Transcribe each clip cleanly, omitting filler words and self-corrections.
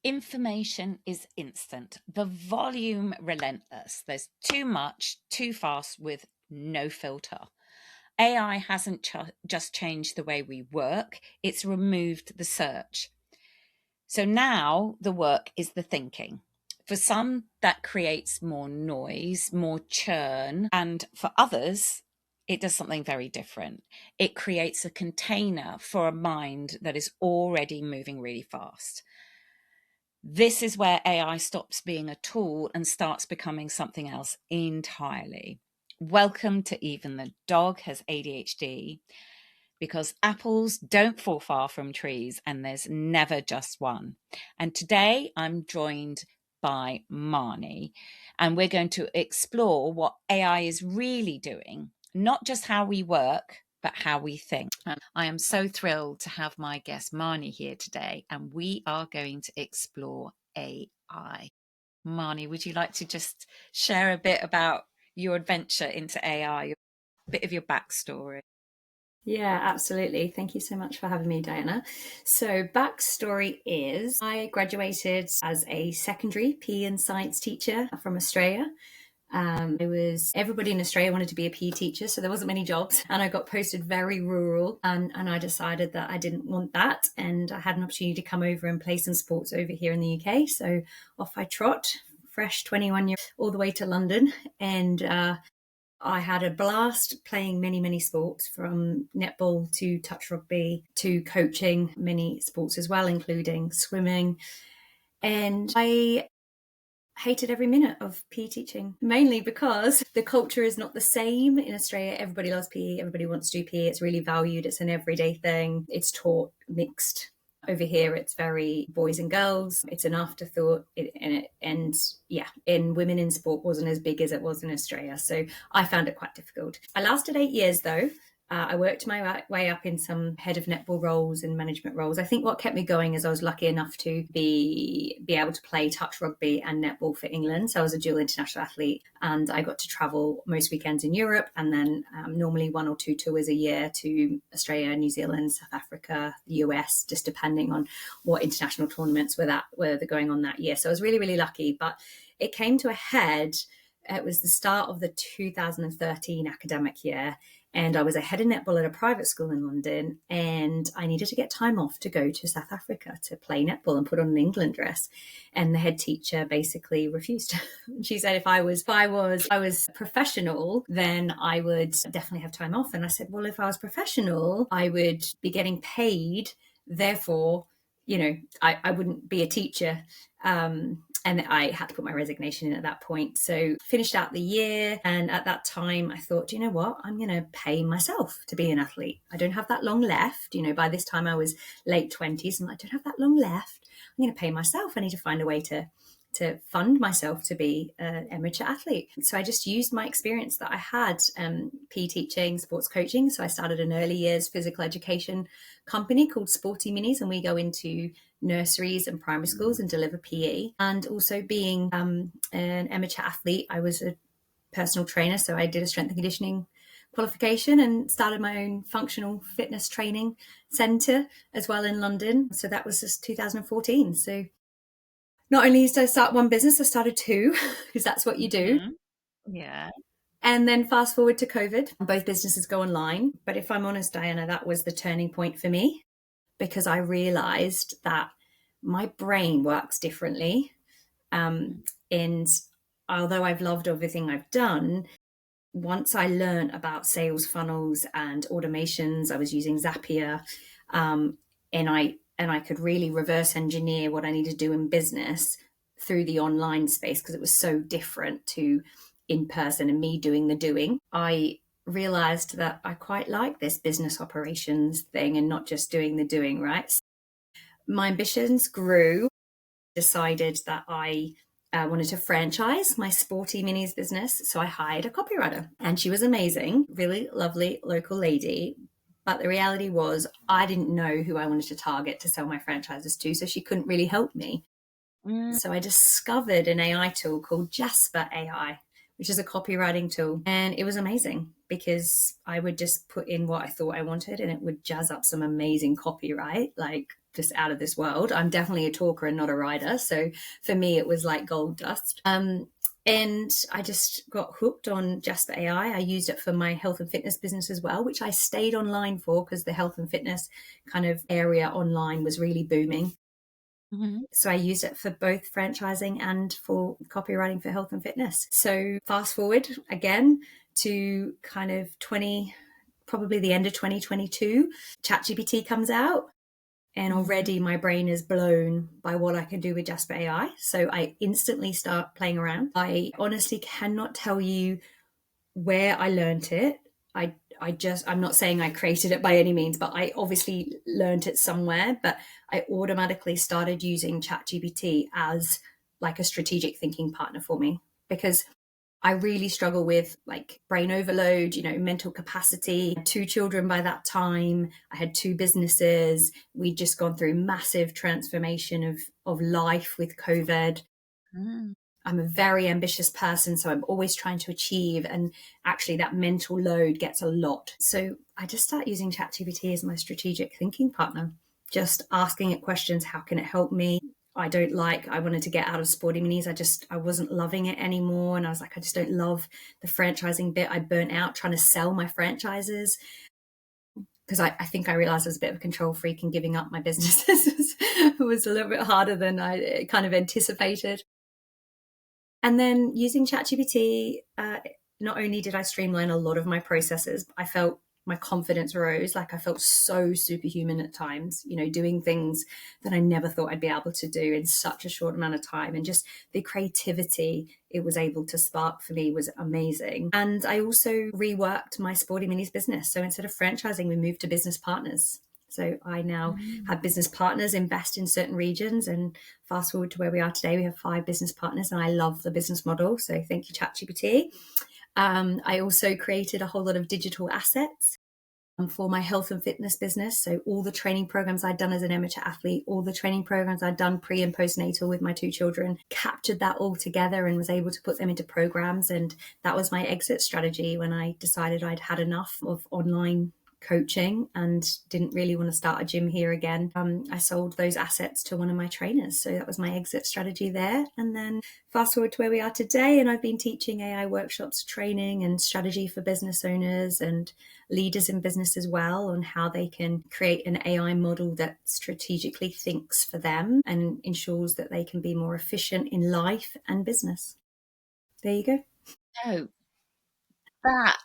Information is instant, the volume relentless. There's too much, too fast, with no filter. AI hasn't just changed the way we work, it's removed the search. So now the work is the thinking. For some, that creates more noise, more churn, and for others, it does something very different. It creates a container for a mind that is already moving really fast. This is where AI stops being a tool and starts becoming something else entirely. Welcome to Even the Dog Has ADHD, because apples don't fall far from trees and there's never just one. And today I'm joined by Marnie, and we're going to explore what AI is really doing, not just how we work, but how we think. And I am so thrilled to have my guest Marnie here today, and we are going to explore AI. Marnie, would you like to just share a bit about your adventure into AI, a bit of your backstory? Yeah, absolutely. Thank you so much for having me, Diana. So, backstory is I graduated as a secondary PE and science teacher from Australia. Everybody in Australia wanted to be a PE teacher, so there wasn't many jobs, and I got posted very rural, and I decided that I didn't want that, and I had an opportunity to come over and play some sports over here in the UK. So off I trot, fresh 21 years, all the way to London, and I had a blast playing many, many sports, from netball to touch rugby to coaching many sports as well, including swimming. And I hated every minute of PE teaching, mainly because the culture is not the same in Australia. Everybody loves PE, everybody wants to do PE, it's really valued, it's an everyday thing, it's taught mixed. Over here it's very boys and girls, it's an afterthought, and women in sport wasn't as big as it was in Australia, so I found it quite difficult. I lasted 8 years though. I worked my way up in some head of netball roles and management roles. I think what kept me going is I was lucky enough to be able to play touch rugby and netball for England. So I was a dual international athlete, and I got to travel most weekends in Europe, and then normally 1 or 2 tours a year to Australia, New Zealand, South Africa, the US, just depending on what international tournaments were going on that year. So I was really, really lucky. But it came to a head. It was the start of the 2013 academic year, and I was a head of netball at a private school in London, and I needed to get time off to go to South Africa to play netball and put on an England dress. And the head teacher basically refused. She said if I was professional, then I would definitely have time off. And I said, well, if I was professional, I would be getting paid. Therefore, I wouldn't be a teacher. And I had to put my resignation in at that point. So finished out the year. And at that time, I thought, you know what? I'm going to pay myself to be an athlete. I don't have that long left. By this time I was late 20s, and I don't have that long left. I'm going to pay myself. I need to find a way to fund myself to be an amateur athlete. So I just used my experience that I had, PE teaching, sports coaching. So I started an early years physical education company called Sporty Minis, and we go into nurseries and primary schools and deliver PE. And also being an amateur athlete, I was a personal trainer. So I did a strength and conditioning qualification and started my own functional fitness training centre as well in London. So that was just 2014. So not only did I start one business, I started two, because that's what you do. Mm-hmm. Yeah. And then fast forward to COVID, both businesses go online. But if I'm honest, Diana, that was the turning point for me, because I realized that my brain works differently. And although I've loved everything I've done, once I learned about sales funnels and automations, I was using Zapier, and I could really reverse engineer what I need to do in business through the online space, because it was so different to in person and me doing the doing. I realized that I quite like this business operations thing and not just doing the doing, right? My ambitions grew, decided that I wanted to franchise my Sporty Minis business. So I hired a copywriter, and she was amazing, really lovely local lady. But the reality was I didn't know who I wanted to target to sell my franchises to, so she couldn't really help me. So I discovered an AI tool called Jasper AI, which is a copywriting tool. And it was amazing, because I would just put in what I thought I wanted and it would jazz up some amazing copyright, like just out of this world. I'm definitely a talker and not a writer. So for me, it was like gold dust. And I just got hooked on Jasper AI. I used it for my health and fitness business as well, which I stayed online for because the health and fitness kind of area online was really booming. Mm-hmm. So I used it for both franchising and for copywriting for health and fitness. So fast forward again to kind of probably the end of 2022, ChatGPT comes out. And already my brain is blown by what I can do with Jasper AI. So I instantly start playing around. I honestly cannot tell you where I learned it. I'm not saying I created it by any means, but I obviously learned it somewhere. But I automatically started using ChatGPT as like a strategic thinking partner for me, because I really struggle with like brain overload, mental capacity. I had 2 children by that time. I had 2 businesses. We'd just gone through massive transformation of life with COVID. I'm a very ambitious person, so I'm always trying to achieve. And actually that mental load gets a lot. So I just start using ChatGPT as my strategic thinking partner, just asking it questions. How can it help me? I wanted to get out of sporting minis. I wasn't loving it anymore. And I was like, I just don't love the franchising bit. I burnt out trying to sell my franchises because I think I realized I was a bit of a control freak, and giving up my businesses was a little bit harder than I kind of anticipated. And then using ChatGPT, not only did I streamline a lot of my processes, I felt my confidence rose. Like I felt so superhuman at times, doing things that I never thought I'd be able to do in such a short amount of time. And just the creativity it was able to spark for me was amazing. And I also reworked my Sporty Minis business. So instead of franchising, we moved to business partners. So I now have business partners invest in certain regions, and fast forward to where we are today, we have 5 business partners, and I love the business model. So thank you, ChatGPT. I also created a whole lot of digital assets for my health and fitness business. So all the training programs I'd done as an amateur athlete, all the training programs I'd done pre and postnatal with my 2 children, captured that all together and was able to put them into programs. And that was my exit strategy when I decided I'd had enough of online coaching and didn't really want to start a gym here again. I sold those assets to one of my trainers. So that was my exit strategy there. And then fast forward to where we are today, and I've been teaching AI workshops, training and strategy for business owners and leaders in business as well, on how they can create an AI model that strategically thinks for them and ensures that they can be more efficient in life and business. There you go. So that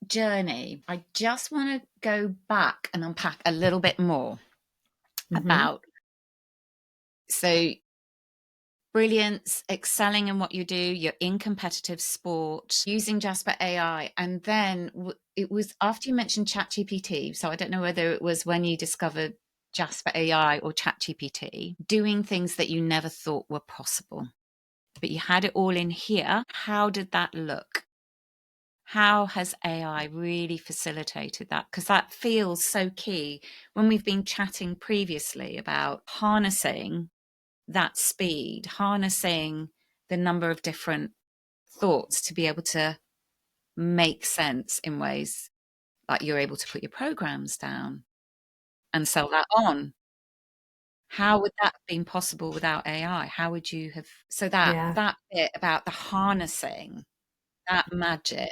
journey, I just want to go back and unpack a little bit more about, so brilliance, excelling in what you do, you're in competitive sport, using Jasper AI. And then it was after you mentioned ChatGPT. So I don't know whether it was when you discovered Jasper AI or ChatGPT, doing things that you never thought were possible, but you had it all in here. How did that look? How has AI really facilitated that? Because that feels so key when we've been chatting previously about harnessing that speed, harnessing the number of different thoughts to be able to make sense in ways like you're able to put your programs down and sell that on. How would that have been possible without AI? How would you have? So that bit about the harnessing, that magic.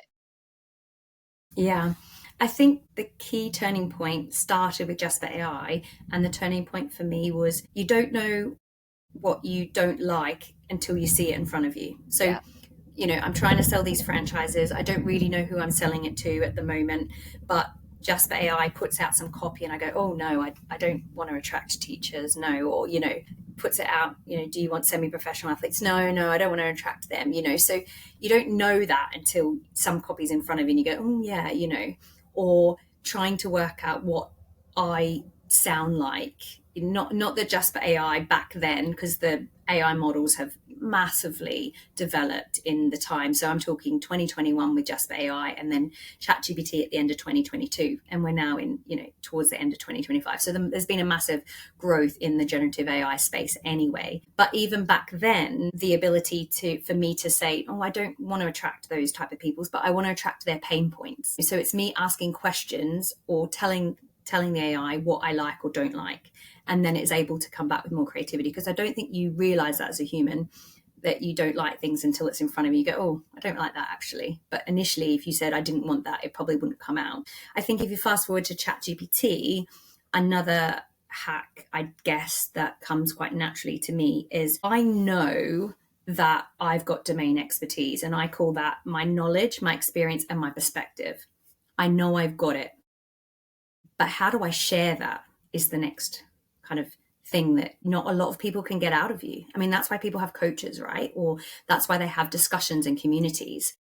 Yeah. I think the key turning point started with Jasper AI. And the turning point for me was you don't know what you don't like until you see it in front of you. So, I'm trying to sell these franchises. I don't really know who I'm selling it to at the moment, but Jasper AI puts out some copy and I go, oh no, I don't want to attract teachers. No. Or, puts it out, do you want semi-professional athletes? No, I don't want to attract them, so you don't know that until some copy's in front of you and you go, oh yeah, or trying to work out what I sound like. Not the Jasper AI back then, because the AI models have massively developed in the time. So I'm talking 2021 with Jasper AI, and then ChatGPT at the end of 2022, and we're now in towards the end of 2025. So there's been a massive growth in the generative AI space anyway. But even back then, the ability for me to say, oh, I don't want to attract those type of people, but I want to attract their pain points. So it's me asking questions or telling telling the AI what I like or don't like. And then it's able to come back with more creativity, because I don't think you realize that as a human, that you don't like things until it's in front of you. You go, oh, I don't like that actually. But initially, if you said I didn't want that, it probably wouldn't come out. I think if you fast forward to ChatGPT, another hack, I guess, that comes quite naturally to me is I know that I've got domain expertise, and I call that my knowledge, my experience, and my perspective. I know I've got it. But how do I share that is the next kind of thing that not a lot of people can get out of you. I mean, that's why people have coaches, right? Or that's why they have discussions in communities.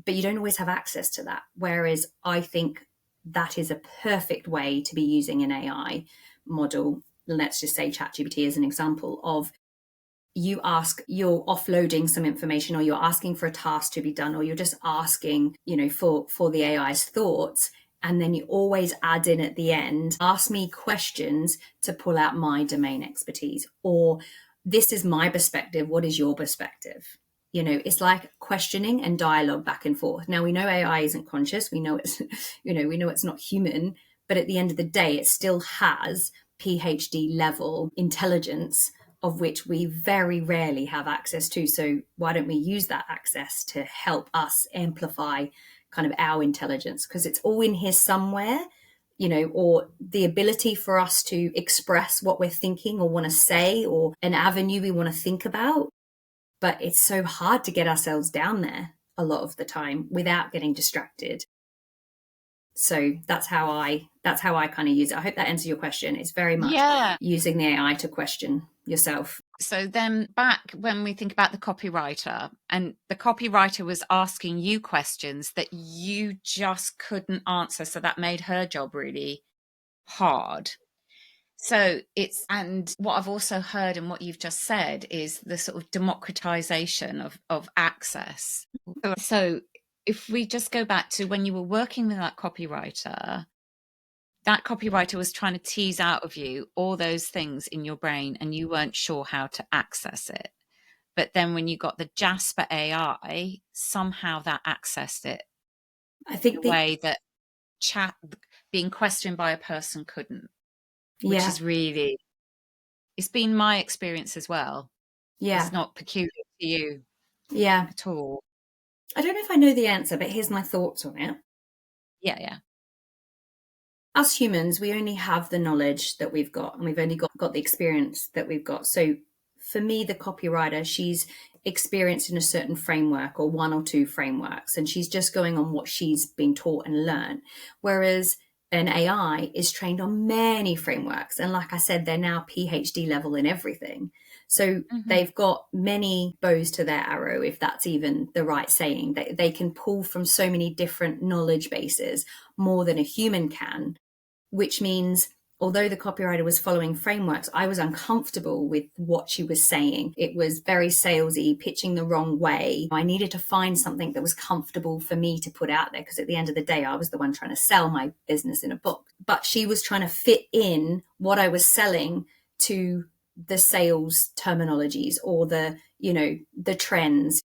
But you don't always have access to that. Whereas I think that is a perfect way to be using an AI model. Let's just say ChatGPT as an example of, you ask, you're offloading some information, or you're asking for a task to be done, or you're just asking, for the AI's thoughts. And then you always add in at the end, ask me questions to pull out my domain expertise, or this is my perspective, what is your perspective? It's like questioning and dialogue back and forth. Now, we know AI isn't conscious. We know it's, we know it's not human, but at the end of the day, it still has PhD level intelligence, of which we very rarely have access to. So why don't we use that access to help us amplify kind of our intelligence? Because it's all in here somewhere, or the ability for us to express what we're thinking or want to say, or an avenue we want to think about. But it's so hard to get ourselves down there a lot of the time without getting distracted. So that's how I kind of use it. I hope that answers your question. It's very much using the AI to question yourself. So then back when we think about the copywriter, and the copywriter was asking you questions that you just couldn't answer. So that made her job really hard. So and what I've also heard and what you've just said is the sort of democratization of access. So if we just go back to when you were working with that copywriter was trying to tease out of you all those things in your brain, and you weren't sure how to access it. But then when you got the Jasper AI, somehow that accessed it. I think the way that being questioned by a person couldn't, which is really, it's been my experience as well. It's not peculiar to you at all. I don't know if I know the answer, but here's my thoughts on it. Yeah. Us humans, we only have the knowledge that we've got, and we've only got the experience that we've got. So for me, the copywriter, she's experienced in a certain framework or one or two frameworks, and she's just going on what she's been taught and learned. Whereas an AI is trained on many frameworks. And like I said, they're now PhD level in everything. So they've got many bows to their arrow, if that's even the right saying. They can pull from so many different knowledge bases, more than a human can, which means although the copywriter was following frameworks, I was uncomfortable with what she was saying. It was very salesy, pitching the wrong way. I needed to find something that was comfortable for me to put out there, because at the end of the day, I was the one trying to sell my business in a book. But she was trying to fit in what I was selling to the sales terminologies or the trends.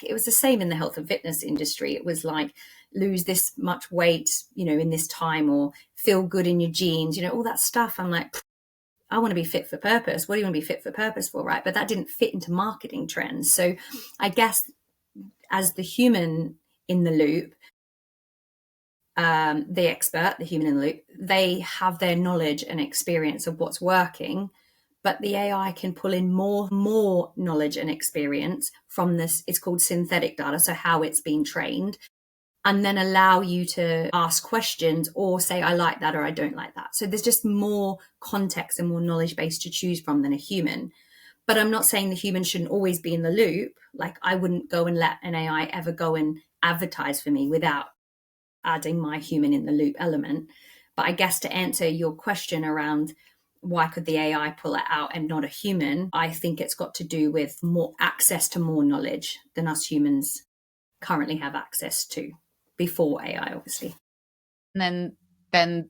It was the same in the health and fitness industry. It was like, lose this much weight, in this time, or feel good in your jeans, all that stuff. I'm like, I want to be fit for purpose. What do you want to be fit for purpose for, right? But that didn't fit into marketing trends. So I guess as the human in the loop, the expert, the human in the loop, they have their knowledge and experience of what's working, but the AI can pull in more knowledge and experience from this. It's called synthetic data, so how it's been trained, and then allow you to ask questions or say, I like that or I don't like that. So there's just more context and more knowledge base to choose from than a human. But I'm not saying the human shouldn't always be in the loop. Like, I wouldn't go and let an AI ever go and advertise for me without adding my human in the loop element. But I guess to answer your question around why could the AI pull it out and not a human, I think it's got to do with more access to more knowledge than us humans currently have access to, before AI, obviously. And then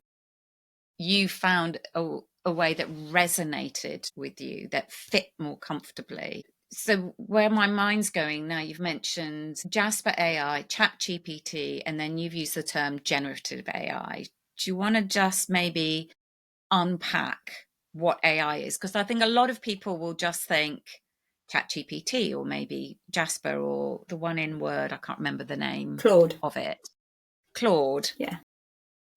you found a way that resonated with you, that fit more comfortably. So where my mind's going now, you've mentioned Jasper AI, ChatGPT, and then you've used the term generative AI, Do you want to just maybe unpack what AI is? Because I think a lot of people will just think ChatGPT or maybe Jasper or the one in Word, I can't remember the name Claude. of it, Claude. Yeah.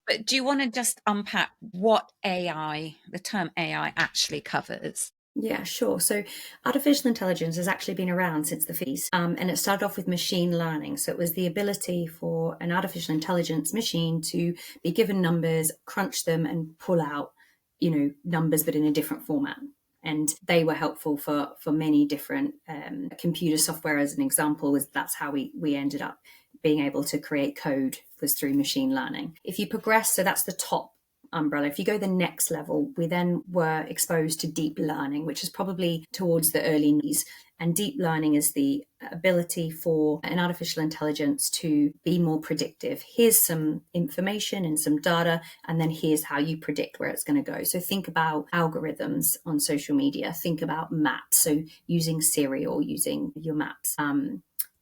But do you want to just unpack what AI, the term AI, actually covers? Yeah, sure. So artificial intelligence has actually been around since the 50s, and it started off with machine learning. So it was the ability for an artificial intelligence machine to be given numbers, crunch them, and pull out, numbers, but in a different format. And they were helpful for many different computer software. As an example, is that's how we ended up being able to create code, was through machine learning. If you progress, so that's the top umbrella. If you go the next level, we then were exposed to deep learning, which is probably towards the early 90s. And deep learning is the ability for an artificial intelligence to be more predictive. Here's some information and some data, and then here's how you predict where it's going to go. So think about algorithms on social media. Think about maps. So using Siri or using your maps.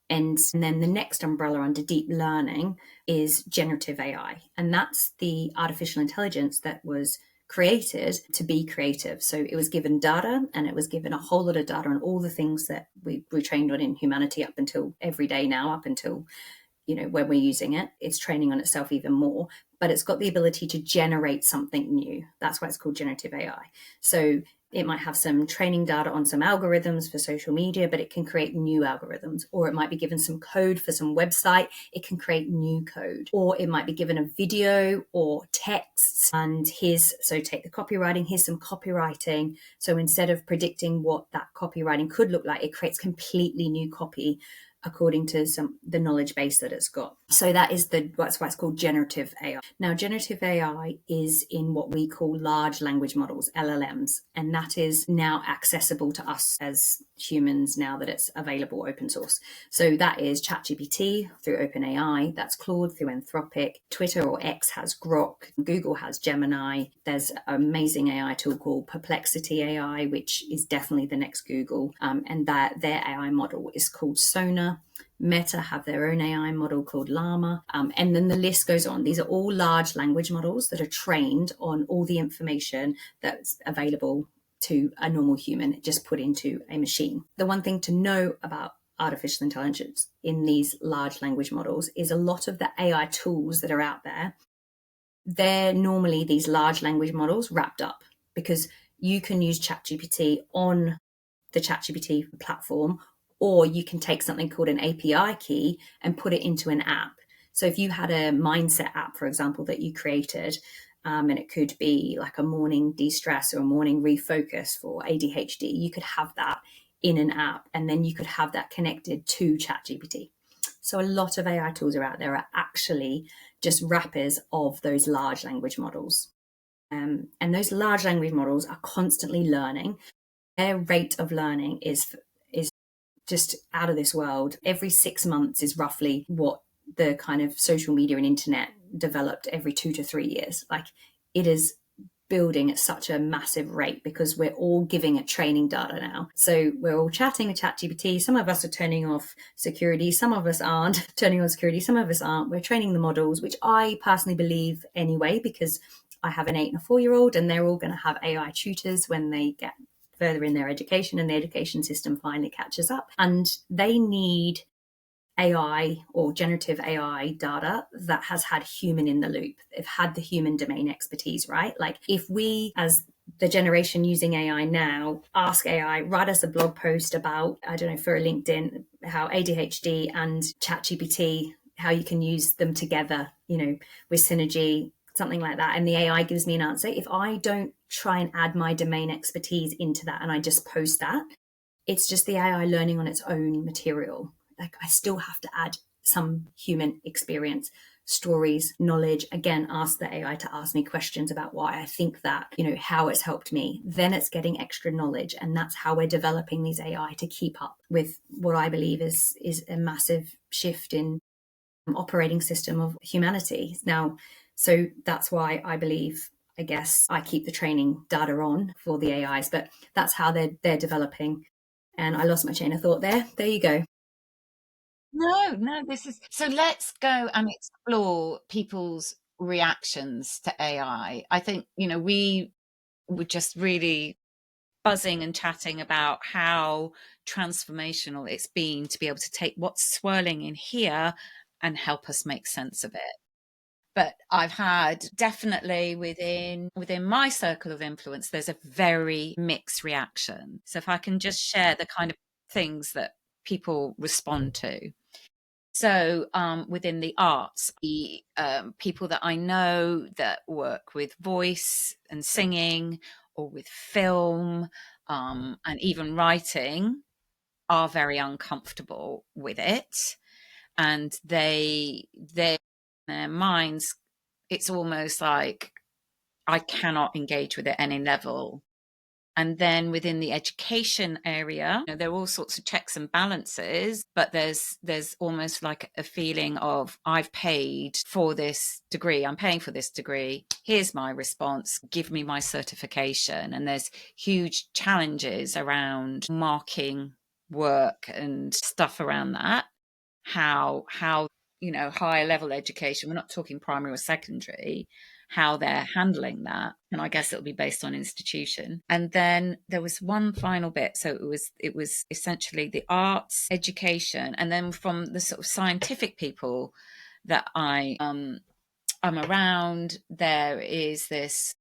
And then the next umbrella under deep learning is generative AI. And that's the artificial intelligence that was created to be creative. So it was given data, and it was given a whole lot of data on all the things that we trained on in humanity up until every day now, up until, when we're using it. It's training on itself even more, but it's got the ability to generate something new. That's why it's called generative AI. So it might have some training data on some algorithms for social media, but it can create new algorithms. Or it might be given some code for some website, it can create new code. Or it might be given a video or texts, and so take the copywriting, here's some copywriting. So instead of predicting what that copywriting could look like, it creates completely new copy according to the knowledge base that it's got. So that's why it's called generative AI. Now, generative AI is in what we call large language models, LLMs, and that is now accessible to us as humans now that it's available open source. So that is ChatGPT through OpenAI, that's Claude through Anthropic, Twitter or X has Grok, Google has Gemini, there's an amazing AI tool called Perplexity AI, which is definitely the next Google, and that their AI model is called Sona. Meta have their own AI model called Llama, and then the list goes on. These are all large language models that are trained on all the information that's available to a normal human, just put into a machine. The one thing to know about artificial intelligence in these large language models is a lot of the AI tools that are out there, they're normally these large language models wrapped up, because you can use ChatGPT on the ChatGPT platform, or you can take something called an API key and put it into an app. So if you had a mindset app, for example, that you created, and it could be like a morning de-stress or a morning refocus for ADHD, you could have that in an app, and then you could have that connected to ChatGPT. So a lot of AI tools are out there are actually just wrappers of those large language models. And those large language models are constantly learning. Their rate of learning is just out of this world. Every 6 months is roughly what the kind of social media and internet developed every 2 to 3 years. Like, it is building at such a massive rate because we're all giving it training data now. So we're all chatting with ChatGPT. Some of us are turning off security. Some of us aren't turning on security. Some of us aren't. We're training the models, which I personally believe anyway, because I have an 8 and a 4-year-old, and they're all going to have AI tutors when they get further in their education, and the education system finally catches up, and they need AI or generative AI data that has had human in the loop. They've had the human domain expertise, right? Like, if we, as the generation using AI now, ask AI, write us a blog post about, I don't know, for a LinkedIn, how ADHD and ChatGPT, how you can use them together, with synergy, something like that, and the AI gives me an answer. If I don't try and add my domain expertise into that and I just post that, it's just the AI learning on its own material. Like, I still have to add some human experience, stories, knowledge. Again, ask the AI to ask me questions about why I think that, how it's helped me. Then it's getting extra knowledge, and that's how we're developing these AI to keep up with what I believe is a massive shift in operating system of humanity now. So that's why I believe, I guess, I keep the training data on for the AIs, but that's how they're developing. And I lost my chain of thought there. There you go. No, this is so. Let's go and explore people's reactions to AI. I think, we were just really buzzing and chatting about how transformational it's been to be able to take what's swirling in here and help us make sense of it. But I've had definitely within my circle of influence, there's a very mixed reaction. So if I can just share the kind of things that people respond to. So within the arts, the people that I know that work with voice and singing, or with film, and even writing, are very uncomfortable with it, and their minds, it's almost like I cannot engage with it at any level. And then within the education area, there are all sorts of checks and balances, but there's almost like a feeling of, I've paid for this degree, I'm paying for this degree, here's my response, give me my certification. And there's huge challenges around marking work and stuff around that. How higher level education, we're not talking primary or secondary, how they're handling that. And I guess it'll be based on institution. And then there was one final bit. So it was essentially the arts, education, and then from the sort of scientific people that I'm around, there is this,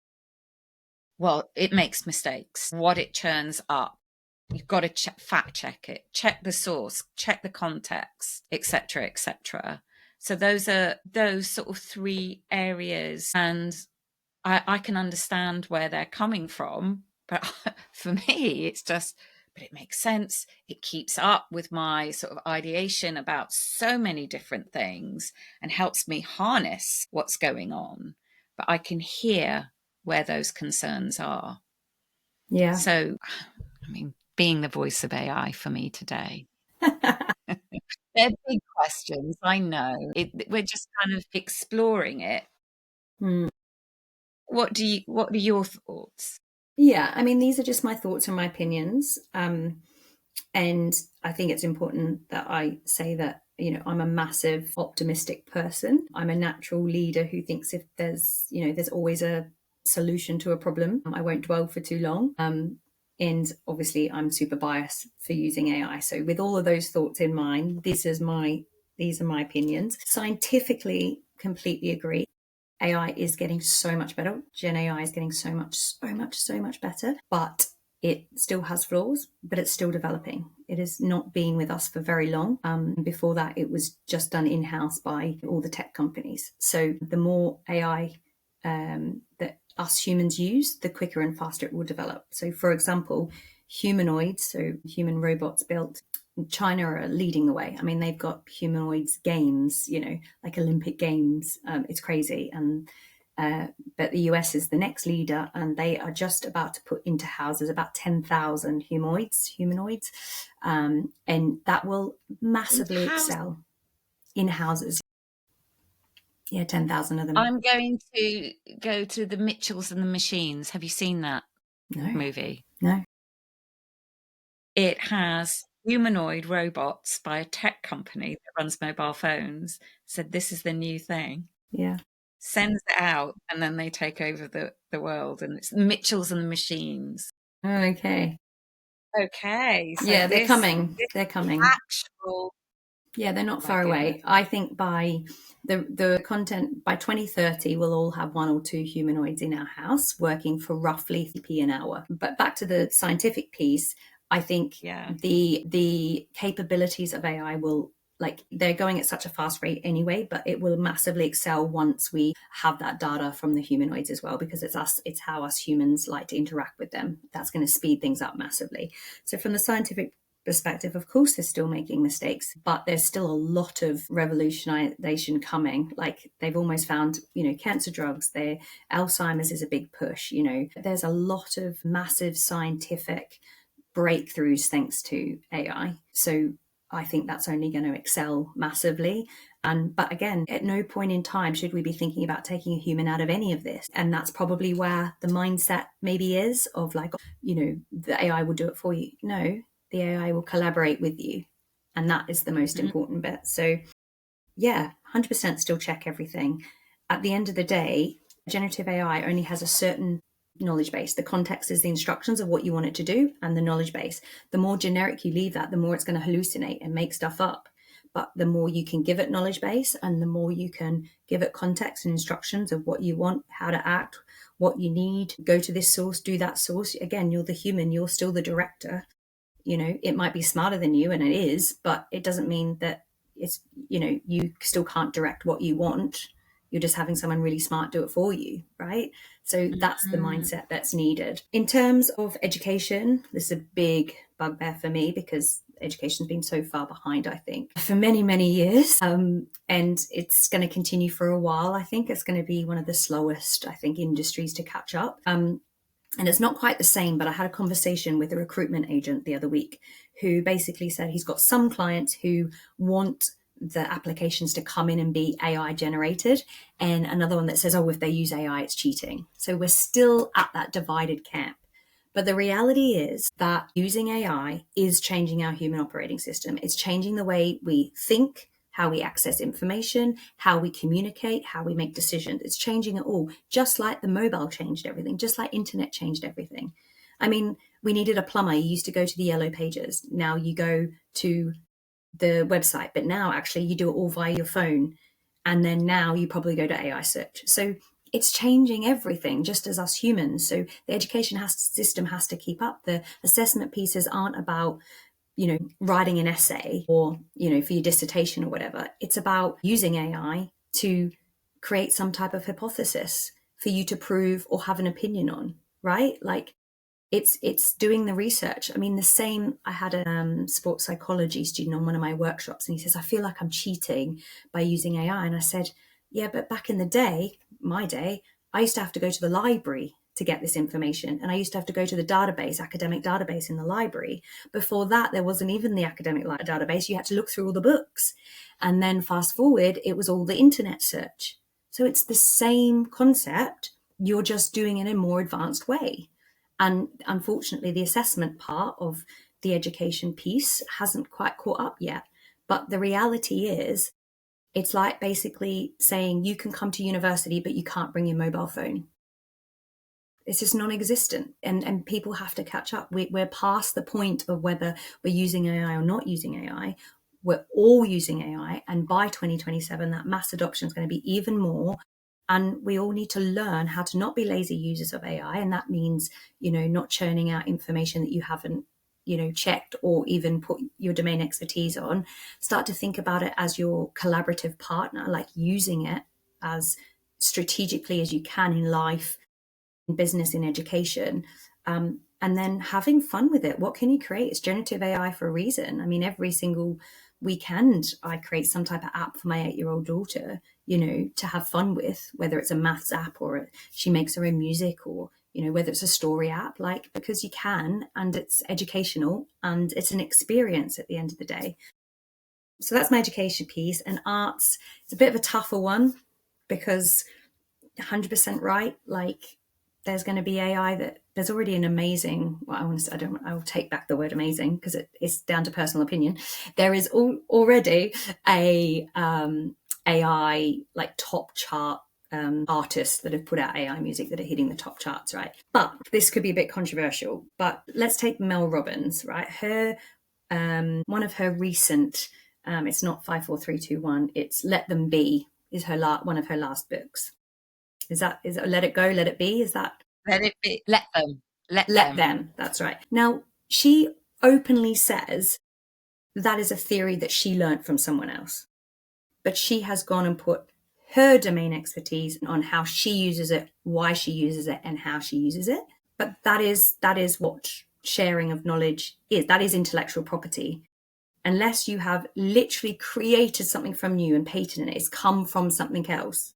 well, it makes mistakes. What it churns up, you've got to fact check it, check the source, check the context, etc., etc. So those are those sort of three areas, and I can understand where they're coming from, but for me, it's just, but it makes sense. It keeps up with my sort of ideation about so many different things and helps me harness what's going on. But I can hear where those concerns are. Yeah. So, I mean, being the voice of AI for me today. They're big questions, I know. We're just kind of exploring it. Mm. What are your thoughts? Yeah, I mean, these are just my thoughts and my opinions. And I think it's important that I say that, I'm a massive optimistic person. I'm a natural leader who thinks if there's always a solution to a problem. I won't dwell for too long. And obviously I'm super biased for using AI. So with all of those thoughts in mind, these are my opinions. Scientifically, completely agree. AI is getting so much better. Gen AI is getting so much better, but it still has flaws, but it's still developing. It has not been with us for very long. Before that, it was just done in-house by all the tech companies. So the more AI that us humans use, the quicker and faster it will develop. So for example, humanoids, so human robots built, China are leading the way. I mean, they've got humanoids games, like Olympic Games. It's crazy. And but the US is the next leader, and they are just about to put into houses about 10,000 humanoids, and that will massively excel in houses. Yeah, 10,000 of them. I'm going to go to the Mitchells and the Machines. Have you seen that No, movie? no. It has humanoid robots by a tech company that runs mobile phones. Said this is the new thing. Yeah. Sends it out, and then they take over the world. And it's Mitchells and the Machines. Okay. Okay, so Yeah, they're coming. They're coming. Actual. Yeah, they're not My far away. goodness. I think by the content by 2030, we'll all have one or two humanoids in our house working for roughly 3p an hour. But back to the scientific piece, I think Yeah. the capabilities of AI will, like, they're going at such a fast rate anyway, but it will massively excel once we have that data from the humanoids as well, because it's how us humans like to interact with them. That's going to speed things up massively. So from the scientific perspective, of course, they're still making mistakes, but there's still a lot of revolutionization coming. Like, they've almost found, cancer drugs. Alzheimer's is a big push. There's a lot of massive scientific breakthroughs thanks to AI. So I think that's only going to excel massively. But again, at no point in time should we be thinking about taking a human out of any of this. And that's probably where the mindset maybe is of, like, the AI will do it for you. No, the AI will collaborate with you. And that is the most important bit. So yeah, 100% still check everything. at the end of the day, generative AI only has a certain knowledge base. The context is the instructions of what you want it to do and the knowledge base. The more generic you leave that, the more it's going to hallucinate and make stuff up. But the more you can give it knowledge base and the more you can give it context and instructions of what you want, how to act, what you need, go to this source, do that source. Again, you're the human, you're still the director. It might be smarter than you, and it is, but it doesn't mean that it's, you still can't direct what you want. You're just having someone really smart do it for you, right? So that's the mindset that's needed. In terms of education, this is a big bugbear for me because education's been so far behind, I think, for many, many years. And it's going to continue for a while. I think it's going to be one of the slowest, I think, industries to catch up. And it's not quite the same, but I had a conversation with a recruitment agent the other week who basically said he's got some clients who want the applications to come in and be AI generated, and another one that says, oh, if they use AI, it's cheating. So we're still at that divided camp. But the reality is that using AI is changing our human operating system. It's changing the way we think, how we access information, how we communicate, how we make decisions. It's changing it all, just like the mobile changed everything, just like internet changed everything. I mean, we needed a plumber. You used to go to the yellow pages. Now you go to the website, but now actually you do it all via your phone. And then now you probably go to AI search. So it's changing everything, just as us humans. So the education system has to keep up. The assessment pieces aren't about writing an essay or, for your dissertation or whatever. It's about using AI to create some type of hypothesis for you to prove or have an opinion on, right? Like it's doing the research. I mean, I had a sports psychology student on one of my workshops, and he says, I feel like I'm cheating by using AI. And I said, yeah, but back in the day, my day, I used to have to go to the library to get this information. And I used to have to go to the academic database in the library. Before that, there wasn't even the academic database. You had to look through all the books. And then fast forward, it was all the internet search. So it's the same concept. You're just doing it in a more advanced way. And unfortunately, the assessment part of the education piece hasn't quite caught up yet. But the reality is, it's like basically saying you can come to university, but you can't bring your mobile phone. It's just non-existent, and people have to catch up. We're past the point of whether we're using AI or not using AI. We're all using AI, and by 2027, that mass adoption is going to be even more. And we all need to learn how to not be lazy users of AI, and that means, not churning out information that you haven't, checked or even put your domain expertise on. Start to think about it as your collaborative partner, like using it as strategically as you can in life, in business, in education, and then having fun with it. What can you create? It's generative AI for a reason. I mean, every single weekend I create some type of app for my 8-year-old daughter, to have fun with, whether it's a maths app or she makes her own music, or whether it's a story app, because you can, and it's educational and it's an experience at the end of the day. So that's my education piece. And arts, it's a bit of a tougher one because 100% right, there's going to be AI that there's already an amazing, I'll take back the word amazing because it's down to personal opinion. There is already a AI top chart artists that have put out AI music that are hitting the top charts, right? But this could be a bit controversial, but let's take Mel Robbins, right? Her, one of her recent, it's not 54321, it's Let Them Be, is one of her last books. Is that Let It Go, Let It Be? Is that Let it be. Let them. Let them? That's right. Now, she openly says that is a theory that she learned from someone else, but she has gone and put her domain expertise on how she uses it, why she uses it, and how she uses it. But that is what sharing of knowledge is. That is intellectual property. Unless you have literally created something from you and patented it, it's come from something else,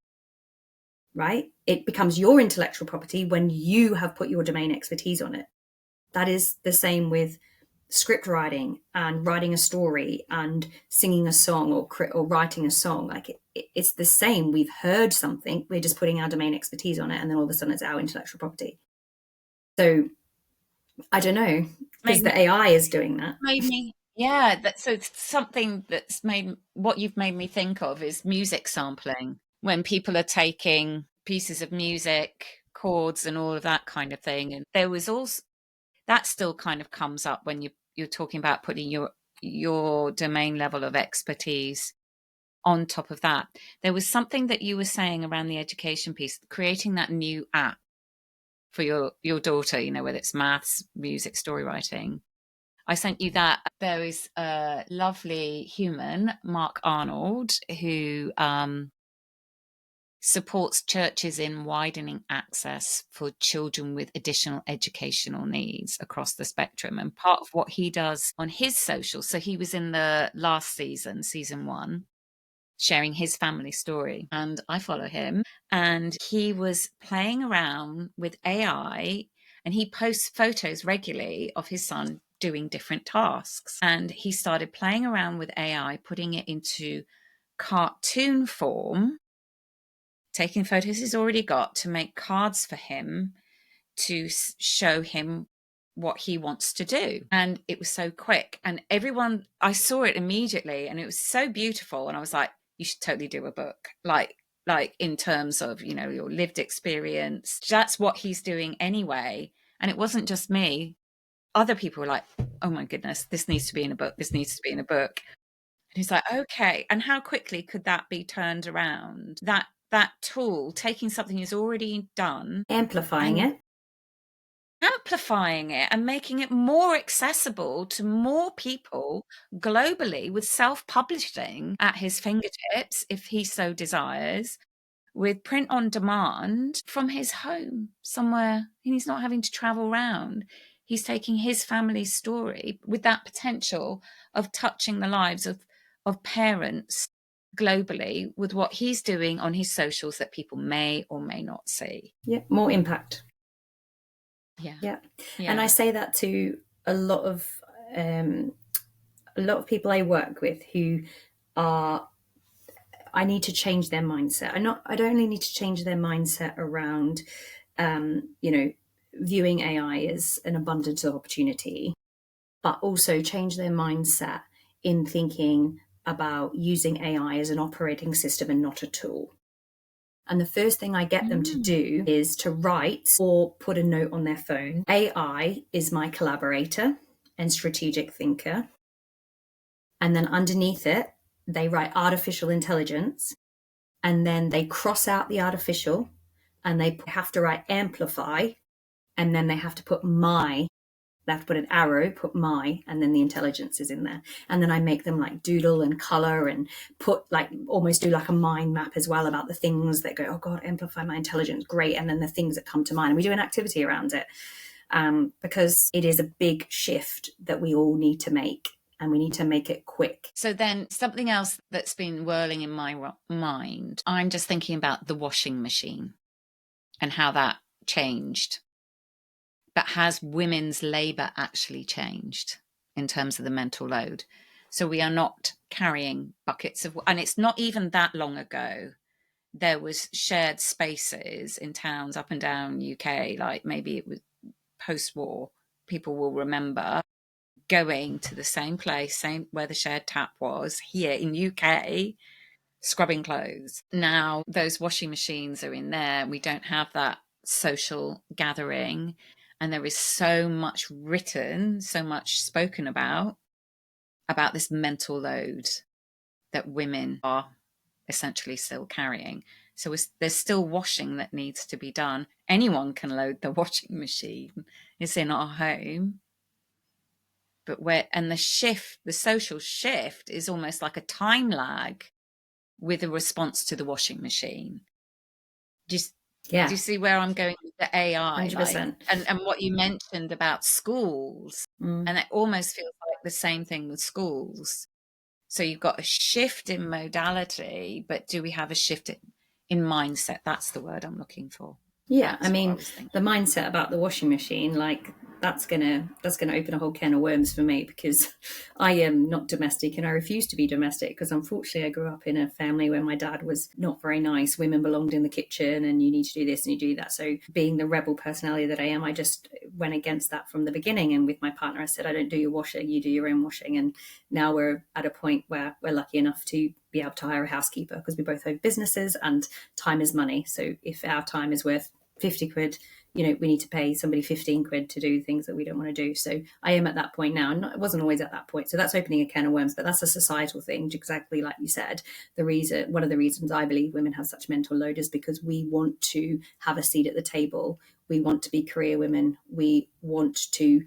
right? It becomes your intellectual property when you have put your domain expertise on it. That is the same with script writing and writing a story and singing a song or writing a song. It's the same. We've heard something, we're just putting our domain expertise on it, and then all of a sudden it's our intellectual property. So I don't know, because the AI is doing that. Yeah, so something that's what you've made me think of is music sampling. when people are taking pieces of music, chords, and all of that kind of thing. And there was also that still kind of comes up when you're talking about putting your domain level of expertise on top of that. There was something that you were saying around the education piece, creating that new app for your daughter, whether it's maths, music, story writing. I sent you that. There is a lovely human, Mark Arnold, who supports churches in widening access for children with additional educational needs across the spectrum. And part of what he does on his social, so he was in the last season 1, sharing his family story. And I follow him. And he was playing around with AI, and he posts photos regularly of his son doing different tasks. And he started playing around with AI, putting it into cartoon form, taking photos he's already got to make cards for him to show him what he wants to do. And it was so quick. And I saw it immediately, and it was so beautiful. And I was like, you should totally do a book. Like in terms of, your lived experience. That's what he's doing anyway. And it wasn't just me. Other people were like, oh my goodness, this needs to be in a book. This needs to be in a book. And he's like, okay. And how quickly could that be turned around? That tool, taking something he's already done, amplifying it and making it more accessible to more people globally, with self-publishing at his fingertips, if he so desires, with print on demand from his home somewhere, and he's not having to travel around. He's taking his family's story with that potential of touching the lives of parents globally with what he's doing on his socials that people may or may not see. Yeah, more impact. Yeah. And I say that to a lot of people I work with who are, I need to change their mindset. I don't only need to change their mindset around viewing AI as an abundance of opportunity, but also change their mindset in thinking about using AI as an operating system and not a tool. And the first thing I get them to do is to write or put a note on their phone. AI is my collaborator and strategic thinker. And then underneath it, they write artificial intelligence. And then they cross out the artificial, and they have to write amplify. And then they have to put they have to put an arrow, put and then the intelligence is in there. And then I make them like doodle and color and put almost do like a mind map as well about the things that go, oh God, amplify my intelligence, great. And then the things that come to mind. And we do an activity around it because it is a big shift that we all need to make. And we need to make it quick. So then something else that's been whirling in my mind, I'm just thinking about the washing machine and how that changed. But has women's labour actually changed in terms of the mental load? So we are not carrying buckets of, and it's not even that long ago, there was shared spaces in towns up and down UK, like maybe it was post-war, people will remember going to the same place, where the shared tap was here in UK, scrubbing clothes. Now those washing machines are in there. We don't have that social gathering. And there is so much written, so much spoken about this mental load that women are essentially still carrying. So there's still washing that needs to be done. Anyone can load the washing machine. It's in our home. But the social shift is almost like a time lag with a response to the washing machine. Do you see where I'm going with the AI? 100%. And what you mentioned about schools, and it almost feels like the same thing with schools. So you've got a shift in modality, but do we have a shift in mindset? That's the word I'm looking for. Yeah, I mean, the mindset about the washing machine, like that's gonna open a whole can of worms for me, because I am not domestic and I refuse to be domestic, because unfortunately I grew up in a family where my dad was not very nice. Women belonged in the kitchen and you need to do this and you do that. So being the rebel personality that I am, I just went against that from the beginning. And with my partner, I said, I don't do your washing, you do your own washing. And now we're at a point where we're lucky enough to be able to hire a housekeeper, because we both have businesses and time is money. So if our time is worth 50 quid, we need to pay somebody 15 quid to do things that we don't want to do. So I am at that point now, and it wasn't always at that point. So that's opening a can of worms, but that's a societal thing, exactly like you said. One of the reasons I believe women have such mental load is because we want to have a seat at the table. We want to be career women. We want to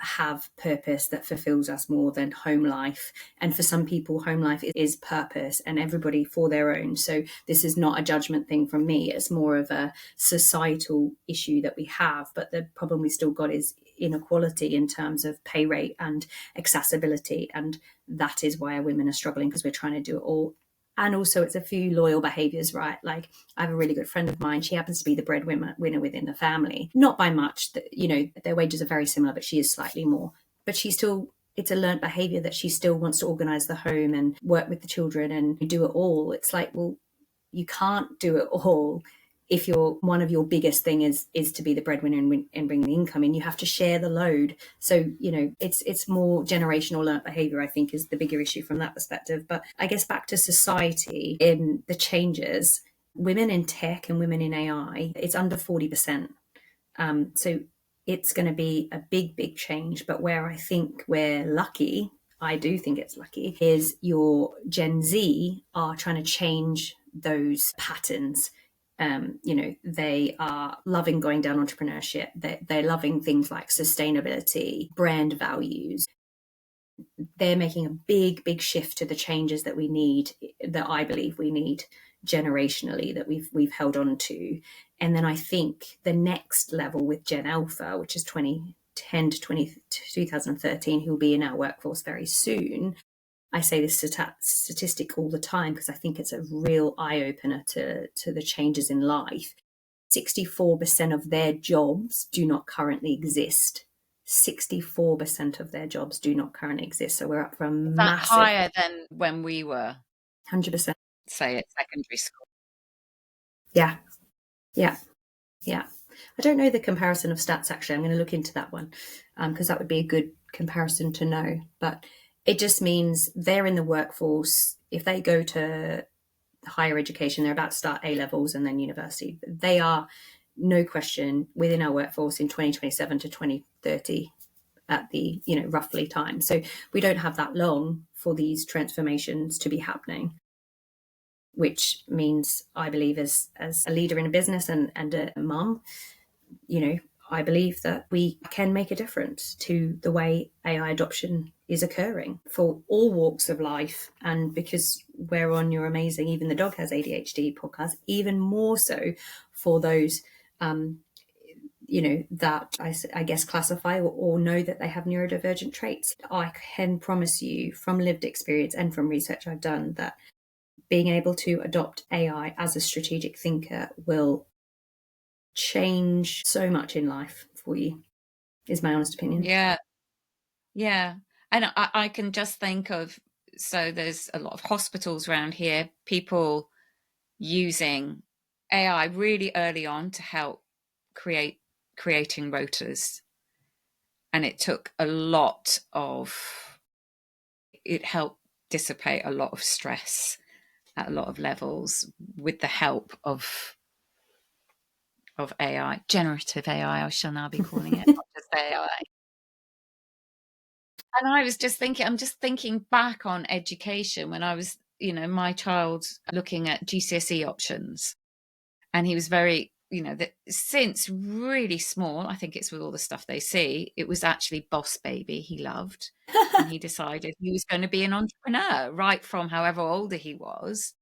have purpose that fulfills us more than home life. And for some people, home life is purpose, and everybody for their own. So this is not a judgment thing from me. It's more of a societal issue that we have. But the problem we still got is inequality in terms of pay rate and accessibility. And that is why women are struggling, because we're trying to do it all. And also it's a few loyal behaviors, right? Like I have a really good friend of mine. She happens to be the breadwinner within the family. Not by much, their wages are very similar, but she is slightly more. But it's a learned behavior that she still wants to organize the home and work with the children and do it all. It's like, well, you can't do it all if one of your biggest thing is to be the breadwinner and bring the income in. You have to share the load. So it's more generational learnt behavior, I think, is the bigger issue from that perspective. But I guess back to society, in the changes, women in tech and women in AI, it's under 40%. So it's going to be a big change. But where I think we're lucky, I do think it's lucky, is your Gen Z are trying to change those patterns. They are loving going down entrepreneurship. They're loving things like sustainability, brand values. They're making a big shift to the changes that we need, that I believe we need generationally, that we've held on to. And then I think the next level with Gen Alpha, which is 2010 to 2013, who will be in our workforce very soon. I say this statistic all the time because I think it's a real eye-opener to the changes in life. 64% of their jobs do not currently exist. 64% of their jobs do not currently exist. So we're up for a massive... higher than when we were 100%. Say at secondary school. Yeah. I don't know the comparison of stats, actually. I'm going to look into that one, because that would be a good comparison to know. But it just means they're in the workforce. If they go to higher education, they're about to start A-levels and then university. They are, no question, within our workforce in 2027 to 2030 at the, roughly time. So we don't have that long for these transformations to be happening, which means I believe as a leader in a business and a mum, I believe that we can make a difference to the way AI adoption is occurring for all walks of life. And because we're on You're Amazing, Even the Dog Has ADHD podcast, even more so for those, that I guess classify or know that they have neurodivergent traits. I can promise you from lived experience and from research I've done that being able to adopt AI as a strategic thinker will change so much in life for you, is my honest opinion. Yeah. And I can just think of, so there's a lot of hospitals around here, people using AI really early on to help creating rotas. And it helped dissipate a lot of stress at a lot of levels with the help of AI, generative AI, I shall now be calling it, not just AI. And I'm just thinking back on education when I was, my child looking at GCSE options. And he was very, since really small, I think it's with all the stuff they see, it was actually Boss Baby he loved. And he decided he was going to be an entrepreneur right from however older he was.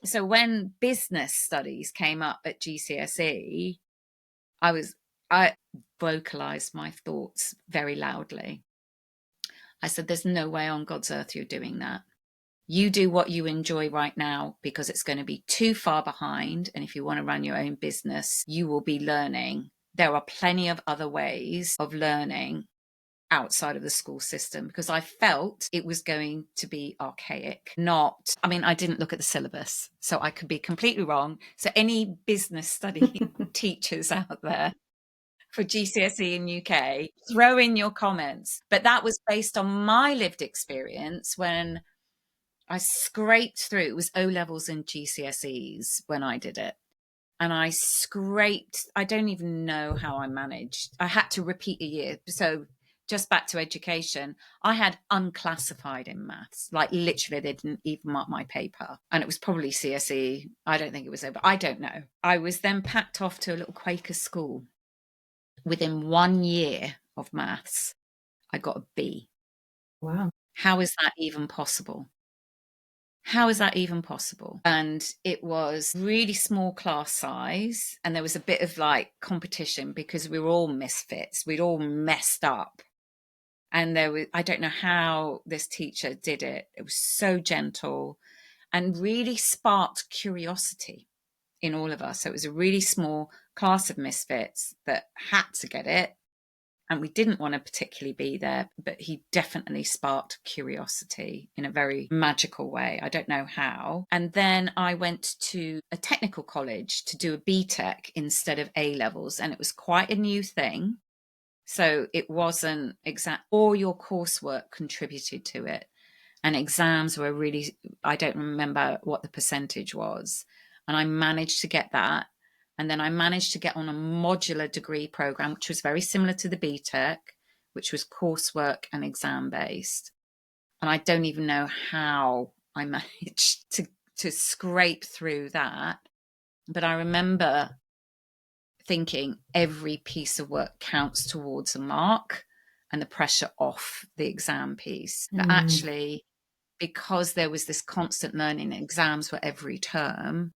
So when business studies came up at GCSE, I vocalized my thoughts very loudly. I said, there's no way on God's earth you're doing that. You do what you enjoy right now, because it's going to be too far behind. And if you want to run your own business, you will be learning there are plenty of other ways of learning outside of the school system, because I felt it was going to be archaic. I didn't look at the syllabus, so I could be completely wrong. So any business study teachers out there for GCSE in UK, throw in your comments. But that was based on my lived experience when I scraped through. It was O levels and GCSEs when I did it. And I don't even know how I managed. I had to repeat a year. So just back to education, I had unclassified in maths. Like literally, they didn't even mark my paper. And it was probably CSE. I don't think it was over. I don't know. I was then packed off to a little Quaker school. Within 1 year of maths, I got a B. Wow. How is that even possible? How is that even possible? And it was really small class size. And there was a bit of like competition because we were all misfits. We'd all messed up. And I don't know how this teacher did it. It was so gentle and really sparked curiosity in all of us. So it was a really small class of misfits that had to get it. And we didn't want to particularly be there, but he definitely sparked curiosity in a very magical way. I don't know how. And then I went to a technical college to do a BTEC instead of A levels. And it was quite a new thing. So it wasn't all your coursework contributed to it. And exams were really, I don't remember what the percentage was. And I managed to get that. And then I managed to get on a modular degree program, which was very similar to the BTEC, which was coursework and exam based. And I don't even know how I managed to scrape through that. But I remember thinking every piece of work counts towards a mark and the pressure off the exam piece. But actually, because there was this constant learning, exams were every term,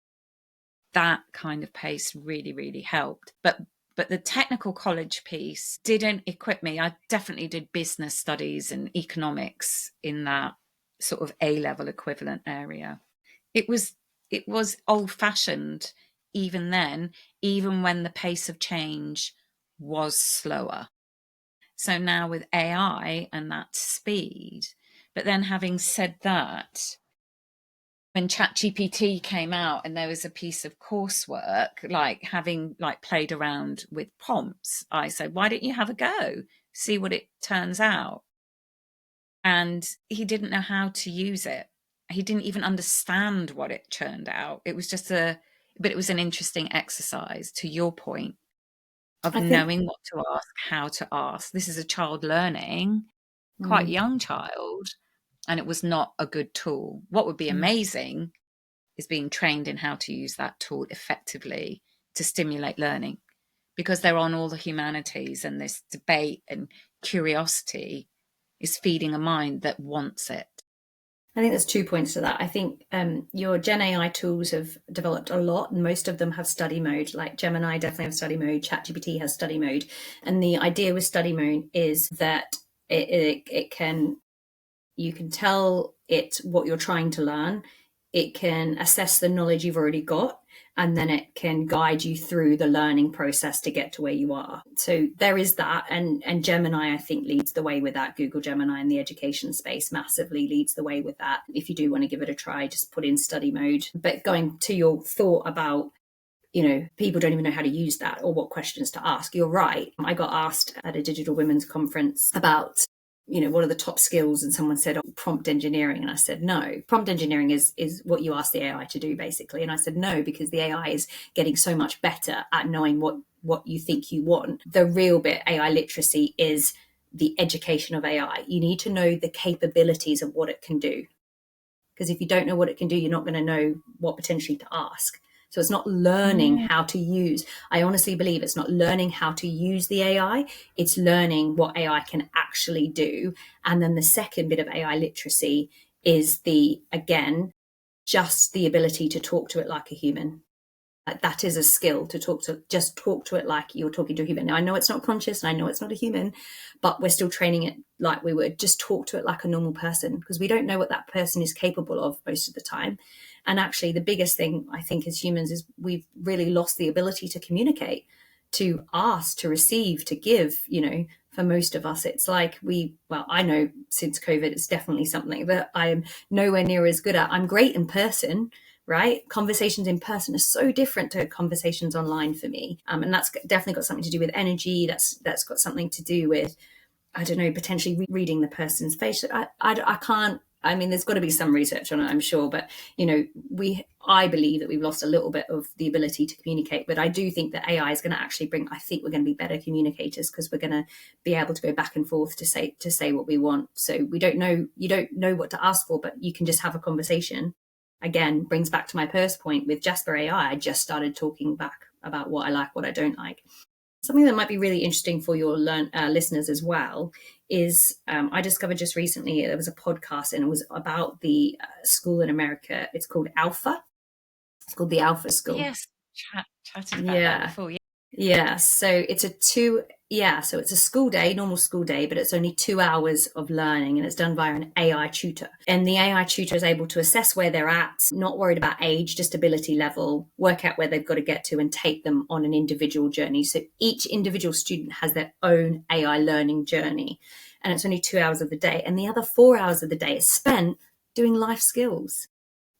that kind of pace really, really helped. But the technical college piece didn't equip me. I definitely did business studies and economics in that sort of A-level equivalent area. It was old-fashioned even then, even when the pace of change was slower. So now with AI and that speed, but then having said that, when ChatGPT came out and there was a piece of coursework, like having like played around with prompts, I said, why don't you have a go? See what it turns out. And he didn't know how to use it. He didn't even understand what it churned out. It was just but it was an interesting exercise, to your point, of knowing what to ask, how to ask. This is a child learning, quite young child, and it was not a good tool. What would be amazing is being trained in how to use that tool effectively to stimulate learning, because they're on all the humanities, and this debate and curiosity is feeding a mind that wants it. I think there's 2 points to that. I think your Gen AI tools have developed a lot, and most of them have study mode. Like Gemini definitely have study mode, ChatGPT has study mode. And the idea with study mode is that it can, you can tell it what you're trying to learn. It can assess the knowledge you've already got, and then it can guide you through the learning process to get to where you are. So there is that. And Gemini, I think, leads the way with that. Google Gemini in the education space massively leads the way with that. If you do want to give it a try, just put in study mode. But going to your thought about, people don't even know how to use that or what questions to ask. You're right. I got asked at a digital women's conference about, what are the top skills? And someone said, prompt engineering. And I said, no, prompt engineering is what you ask the AI to do, basically. And I said, no, because the AI is getting so much better at knowing what you think you want. The real bit, AI literacy, is the education of AI. You need to know the capabilities of what it can do. Because if you don't know what it can do, you're not going to know what potentially to ask. So it's not learning how to use. I honestly believe it's not learning how to use the AI. It's learning what AI can actually do. And then the second bit of AI literacy is just the ability to talk to it like a human. That is a skill, to talk to it like you're talking to a human. Now, I know it's not conscious and I know it's not a human, but we're still training it like we would. Just talk to it like a normal person, because we don't know what that person is capable of most of the time. And actually, the biggest thing I think as humans is we've really lost the ability to communicate. to ask, to receive, to give. For most of us, it's like I know since COVID, it's definitely something that I am nowhere near as good at. I'm great in person, right? Conversations in person are so different to conversations online for me. And that's definitely got something to do with energy. That's got something to do with, I don't know, potentially reading the person's face. I can't. I mean, there's got to be some research on it, I'm sure, but I believe that we've lost a little bit of the ability to communicate. But I do think that AI is going to actually bring. I think we're going to be better communicators because we're going to be able to go back and forth to say what we want. So we don't know. You don't know what to ask for, but you can just have a conversation. Again, brings back to my first point with Jasper AI. I just started talking back about what I like, what I don't like. Something that might be really interesting for your listeners as well is I discovered just recently there was a podcast and it was about the school in America. It's called Alpha. It's called the Alpha School. Yes, chatted about that before. Yeah. So it's a school day, normal school day, but it's only 2 hours of learning and it's done via an AI tutor. And the AI tutor is able to assess where they're at, not worried about age, just ability level, work out where they've got to get to and take them on an individual journey. So each individual student has their own AI learning journey. And it's only 2 hours of the day. And the other 4 hours of the day is spent doing life skills.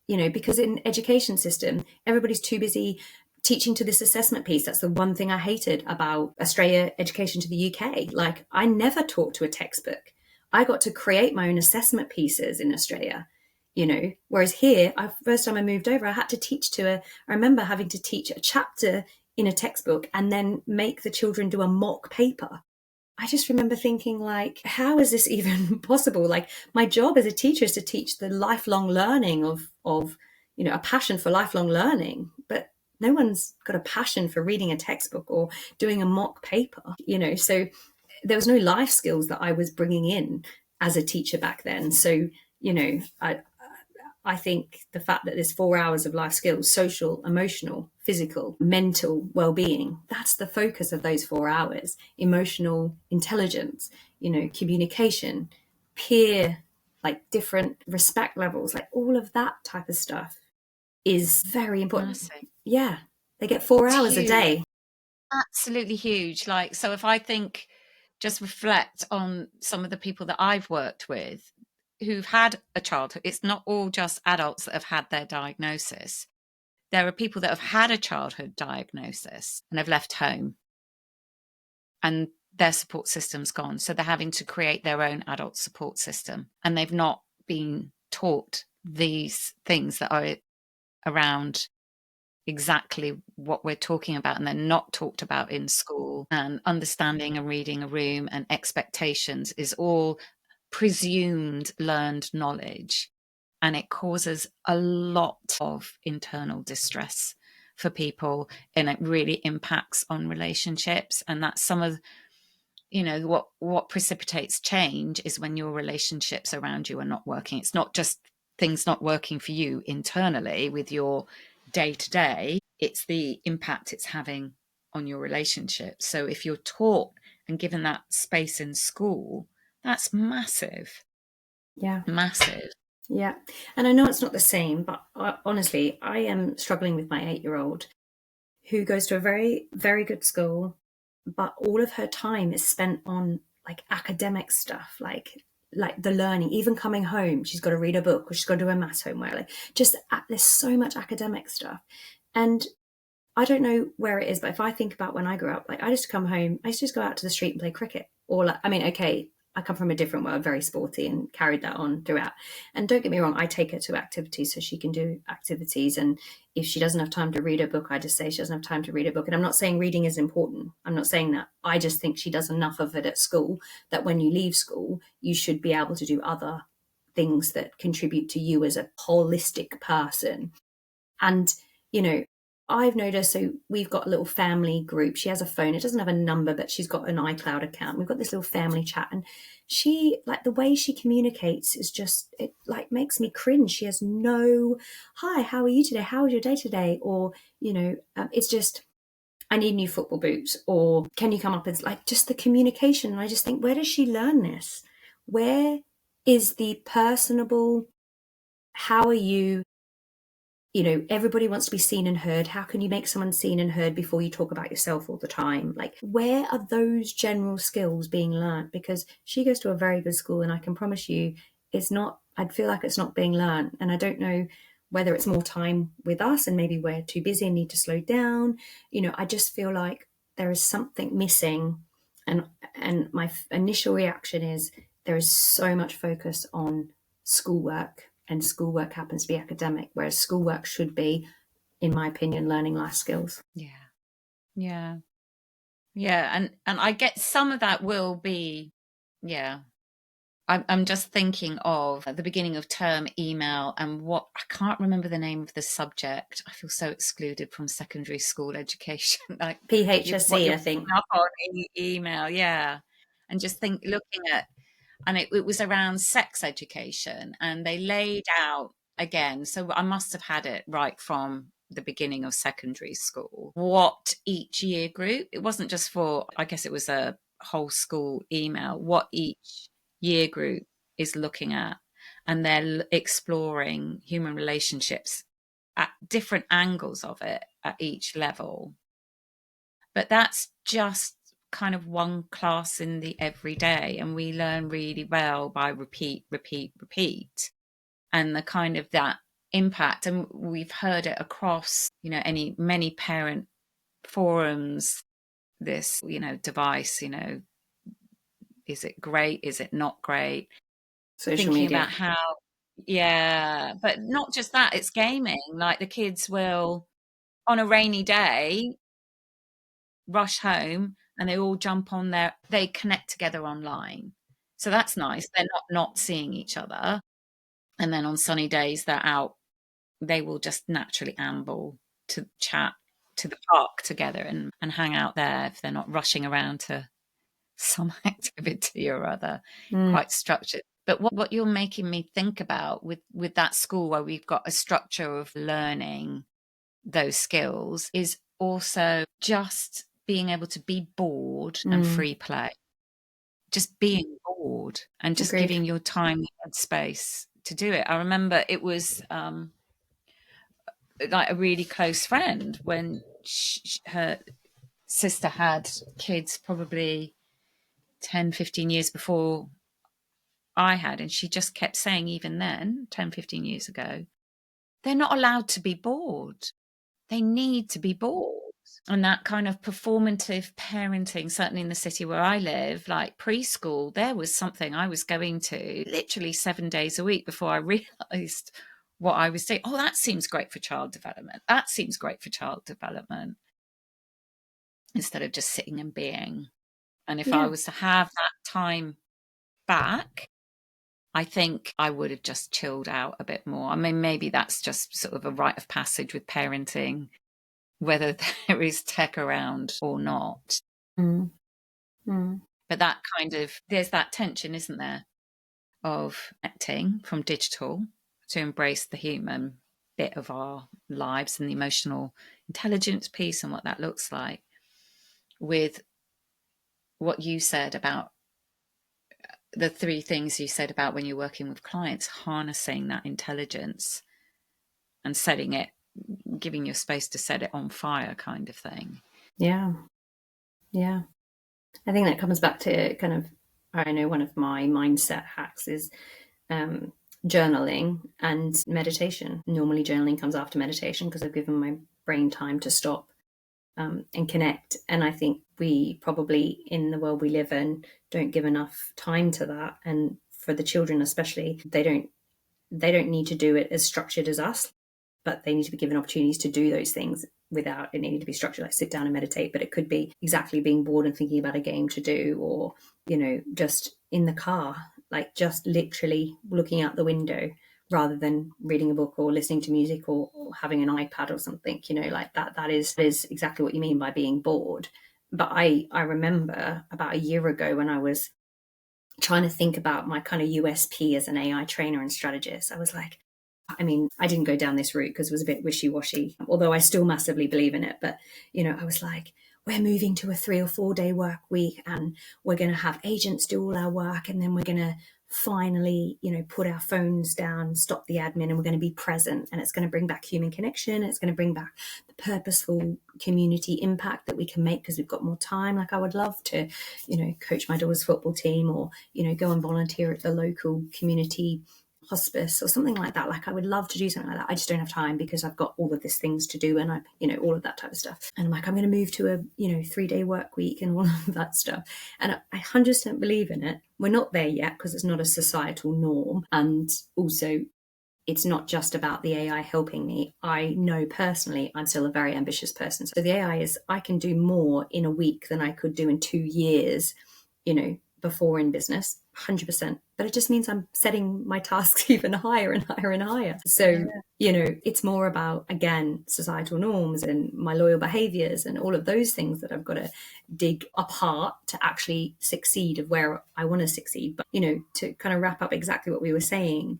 Because in education system, everybody's too busy teaching to this assessment piece. That's the one thing I hated about Australia education to the UK. Like, I never taught to a textbook. I got to create my own assessment pieces in Australia, whereas here, first time I moved over, I had to I remember having to teach a chapter in a textbook and then make the children do a mock paper. I just remember thinking, like, how is this even possible? Like, my job as a teacher is to teach the lifelong learning of a passion for lifelong learning. But no one's got a passion for reading a textbook or doing a mock paper, So there was no life skills that I was bringing in as a teacher back then. So, I think the fact that there's 4 hours of life skills, social, emotional, physical, mental well-being, that's the focus of those 4 hours. Emotional intelligence, communication, peer, like different respect levels, like all of that type of stuff is very important. Massive. Yeah. They get 4 hours a day. Absolutely huge. Like, so if I just reflect on some of the people that I've worked with who've had a childhood, it's not all just adults that have had their diagnosis. There are people that have had a childhood diagnosis and have left home and their support system's gone. So they're having to create their own adult support system and they've not been taught these things that are around exactly what we're talking about, and they're not talked about in school. And understanding and reading a room and expectations is all presumed learned knowledge, and it causes a lot of internal distress for people, and it really impacts on relationships. And that's some of what precipitates change is when your relationships around you are not working. It's not just things not working for you internally with your day-to-day, it's the impact it's having on your relationship. So if you're taught and given that space in school, that's massive. Yeah. Massive. Yeah. And I know it's not the same, but honestly, I am struggling with my 8-year-old who goes to a very, very good school, but all of her time is spent on like academic stuff, like the learning. Even coming home, she's got to read a book or she's got to do a maths homework. Like, there's so much academic stuff. And I don't know where it is, but if I think about when I grew up, like I used to come home, I used to just go out to the street and play cricket. Or like, I mean, okay, I come from a different world, very sporty, and carried that on throughout. And don't get me wrong, I take her to activities so she can do activities. And if she doesn't have time to read a book, I just say she doesn't have time to read a book. And I'm not saying reading is important. I'm not saying that. I just think she does enough of it at school that when you leave school, you should be able to do other things that contribute to you as a holistic person. And, I've noticed, so we've got a little family group. She has a phone. It doesn't have a number, but she's got an iCloud account. We've got this little family chat. And she, like, the way she communicates is just, it like makes me cringe. She has no, hi, how are you today? How was your day today? Or, it's just, I need new football boots. Or can you come up and, like, just the communication. And I just think, where does she learn this? Where is the personable, how are you? everybody wants to be seen and heard. How can you make someone seen and heard before you talk about yourself all the time? Like, where are those general skills being learned? Because she goes to a very good school, and I can promise you it's not, I'd feel like it's not being learned. And I don't know whether it's more time with us and maybe we're too busy and need to slow down. I just feel like there is something missing. And my initial reaction is there is so much focus on schoolwork, and schoolwork happens to be academic, whereas schoolwork should be, in my opinion, learning life skills. Yeah. And I get some of that will be, I'm just thinking of the beginning of term email, and what, I can't remember the name of the subject. I feel so excluded from secondary school education. Like what PHSE, you're I think. picking up on email, and just looking at, and it was around sex education, and they laid out again. So I must have had it right from the beginning of secondary school, what each year group, it wasn't just for, I guess it was a whole school email, what each year group is looking at. And they're exploring human relationships at different angles of it at each level. But that's just kind of one class in the everyday, and we learn really well by repeat, and the kind of that impact. And we've heard it across many parent forums, this device, is it great, is it not great, Social thinking media. about how, but not just that, it's gaming. Like, the kids will, on a rainy day, rush home and they all jump on they connect together online. So that's nice. They're not seeing each other. And then on sunny days, they're out, they will just naturally amble to chat to the park together and hang out there if they're not rushing around to some activity or other, quite structured. But what you're making me think about with that school where we've got a structure of learning those skills is also just being able to be bored and free play, just being bored and just Agreed. giving your time and space to do it. I remember it was like a really close friend when her sister had kids probably 10-15 years before I had, and she just kept saying, even then, 10-15 years ago, they're not allowed to be bored. They need to be bored. And that kind of performative parenting, certainly in the city where I live, like preschool, there was something I was going to literally 7 days a week before I realized what I was doing. Oh, that seems great for child development. That seems great for child development. Instead of just sitting and being. And if I was to have that time back, I think I would have just chilled out a bit more. I mean, maybe that's just sort of a rite of passage with parenting, whether there is tech around or not. But that kind of, there's that tension, isn't there, of acting from digital to embrace the human bit of our lives and the emotional intelligence piece and what that looks like, with what you said about the three things you said about when you're working with clients, harnessing that intelligence and setting it, giving your space to set it on fire, kind of thing. Yeah. I think that comes back to kind of, I know one of my mindset hacks is journaling and meditation. Normally journaling comes after meditation because I've given my brain time to stop and connect. And I think we probably, in the world we live in, don't give enough time to that. And for the children especially, they don't need to do it as structured as us, but they need to be given opportunities to do those things without it needing to be structured, like sit down and meditate. But it could be exactly being bored and thinking about a game to do, or just in the car, like just literally looking out the window rather than reading a book or listening to music or having an iPad or something, like that is exactly what you mean by being bored. But I remember about a year ago when I was trying to think about my kind of USP as an AI trainer and strategist, I was like, I mean, I didn't go down this route because it was a bit wishy-washy, although I still massively believe in it. But, I was like, we're moving to a 3 or 4 day work week and we're going to have agents do all our work, and then we're going to finally, put our phones down, stop the admin, and we're going to be present. And it's going to bring back human connection. It's going to bring back the purposeful community impact that we can make because we've got more time. Like, I would love to, coach my daughter's football team, or, go and volunteer at the local community hospice or something like that. Like, I would love to do something like that. I just don't have time because I've got all of these things to do, and all of that type of stuff. And I'm like, I'm going to move to a 3-day work week and all of that stuff. And I 100% believe in it. We're not there yet because it's not a societal norm. And also, it's not just about the AI helping me. I know personally I'm still a very ambitious person. So the AI is, I can do more in a week than I could do in 2 years, before in business, 100%. But it just means I'm setting my tasks even higher and higher and higher. So, it's more about, again, societal norms and my loyal behaviors and all of those things that I've got to dig apart to actually succeed of where I want to succeed. But, to kind of wrap up exactly what we were saying,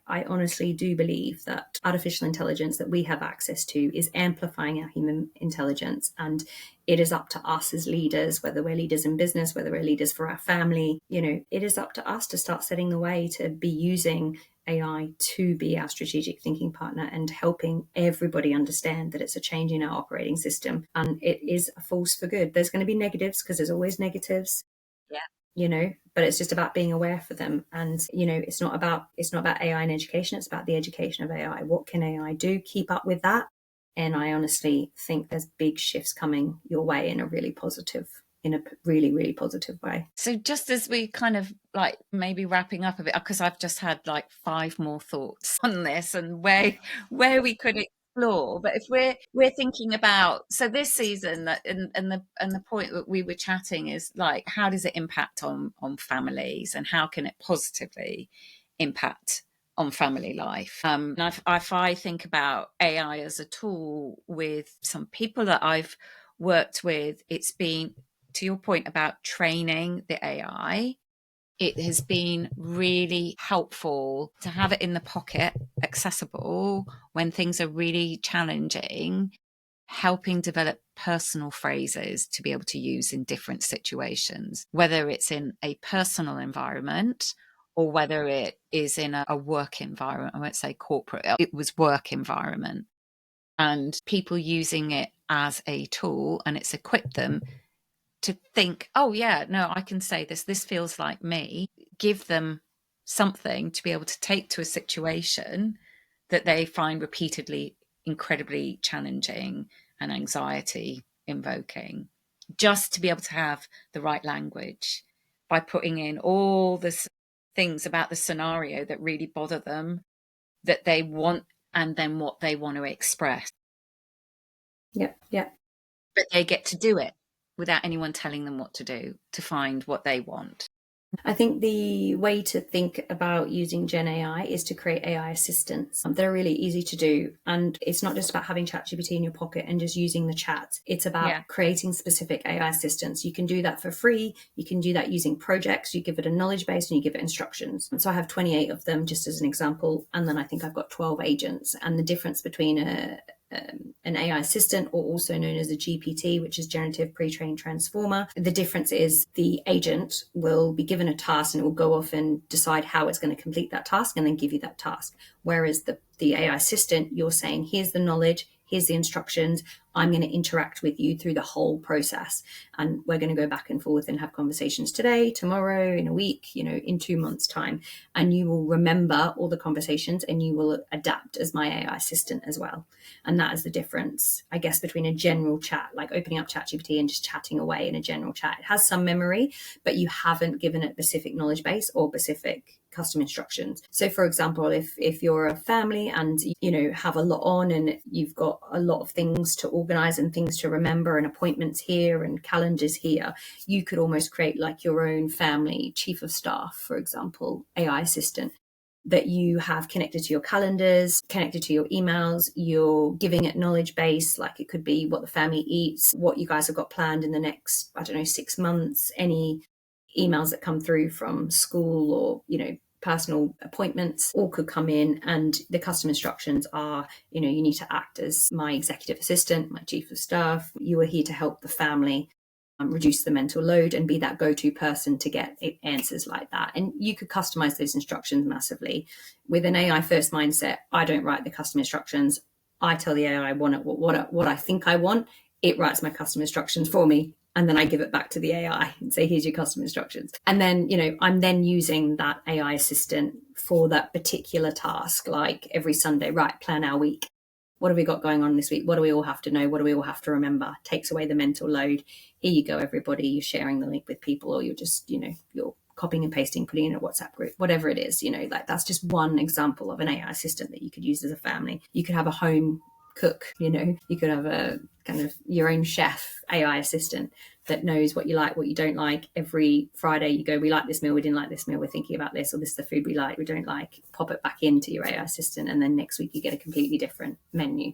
I honestly do believe that artificial intelligence that we have access to is amplifying our human intelligence. And it is up to us as leaders, whether we're leaders in business, whether we're leaders for our family, it is up to us to start setting the way to be using AI to be our strategic thinking partner and helping everybody understand that it's a change in our operating system and it is a force for good. There's going to be negatives because there's always negatives. Yeah. But it's just about being aware for them. And, it's not about AI and education. It's about the education of AI. What can AI do? Keep up with that. And I honestly think there's big shifts coming your way in a really, really positive way. So just as we kind of like maybe wrapping up a bit, because I've just had like 5 more thoughts on this and where we could explore. But if we're thinking about, so this season, and the point that we were chatting is like, how does it impact on families, and how can it positively impact on family life? And if I think about AI as a tool with some people that I've worked with, it's been, to your point about training the AI, it has been really helpful to have it in the pocket, accessible when things are really challenging, helping develop personal phrases to be able to use in different situations, whether it's in a personal environment or whether it is in a work environment. I won't say corporate, it was work environment. And people using it as a tool, and it's equipped them to think, oh yeah, no, I can say this feels like me. Give them something to be able to take to a situation that they find repeatedly incredibly challenging and anxiety invoking, just to be able to have the right language by putting in all the things about the scenario that really bother them, that they want, and then what they want to express. Yeah. But they get to do it without anyone telling them what to do to find what they want. I think the way to think about using Gen AI is to create AI assistants. They're really easy to do. And it's not just about having ChatGPT in your pocket and just using the chat. It's about creating specific AI assistants. You can do that for free. You can do that using projects. You give it a knowledge base and you give it instructions. So I have 28 of them just as an example. And then I think I've got 12 agents. And the difference between an AI assistant, or also known as a GPT, which is generative pre-trained transformer. The difference is the agent will be given a task and it will go off and decide how it's going to complete that task and then give you that task. Whereas the AI assistant, you're saying, here's the knowledge, here's the instructions, I'm going to interact with you through the whole process. And we're going to go back and forth and have conversations today, tomorrow, in a week, in 2 months' time. And you will remember all the conversations and you will adapt as my AI assistant as well. And that is the difference, I guess, between a general chat, like opening up ChatGPT and just chatting away in a general chat. It has some memory, but you haven't given it specific knowledge base or specific custom instructions. So for example, if you're a family and have a lot on and you've got a lot of things to organize and things to remember and appointments here and calendars here, you could almost create like your own family chief of staff, for example, AI assistant that you have connected to your calendars, connected to your emails. You're giving it knowledge base, like it could be what the family eats, what you guys have got planned in the next, 6 months, any emails that come through from school or, personal appointments, all could come in. And the custom instructions are, you need to act as my executive assistant, my chief of staff. You are here to help the family reduce the mental load, and be that go-to person to get answers like that. And you could customize those instructions massively. With an AI first mindset, I don't write the custom instructions. I tell the AI what I think I want. It writes my custom instructions for me. And then I give it back to the AI and say, here's your custom instructions. And then, I'm then using that AI assistant for that particular task, like every Sunday, right, plan our week. What have we got going on this week? What do we all have to know? What do we all have to remember? Takes away the mental load. Here you go, everybody. You're sharing the link with people, or you're just, you're copying and pasting, putting in a WhatsApp group, whatever it is, like that's just one example of an AI assistant that you could use as a family. You could have a home cook, you could have a kind of your own chef AI assistant that knows what you like, what you don't like. Every Friday you go, we like this meal, we didn't like this meal, we're thinking about this, or this is the food we like, we don't like. Pop it back into your AI assistant, and then next week you get a completely different menu.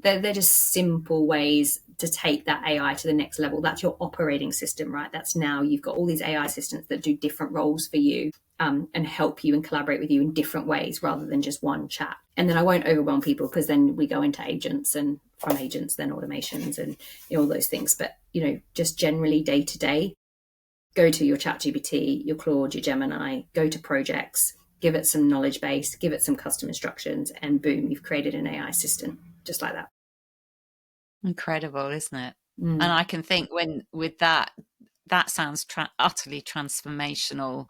They're just simple ways to take that AI to the next level. That's your operating system, right? That's now you've got all these AI assistants that do different roles for you, and help you and collaborate with you in different ways rather than just one chat. And then I won't overwhelm people, because then we go into agents, and from agents then automations and all those things. But just generally day to day, go to your ChatGPT, your Claude, your Gemini, go to projects, give it some knowledge base, give it some custom instructions, and boom, you've created an AI assistant just like that. Incredible, isn't it? And I can think with that sounds utterly transformational,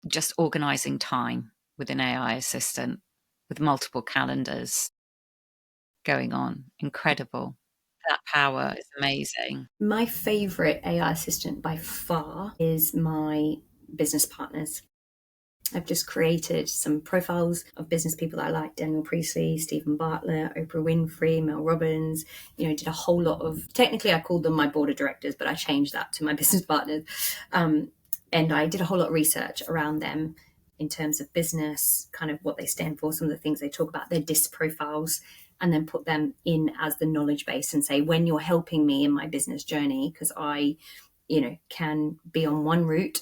just organizing time with an AI assistant with multiple calendars going on. Incredible. That power is amazing. My favorite AI assistant by far is my business partners. I've just created some profiles of business people that I like: Daniel Priestley, Stephen Bartlett, Oprah Winfrey, Mel Robbins. Did a whole lot of, technically I called them my board of directors, but I changed that to my business partners. And I did a whole lot of research around them in terms of business, kind of what they stand for, some of the things they talk about, their DISC profiles, and then put them in as the knowledge base and say, when you're helping me in my business journey, because I, can be on one route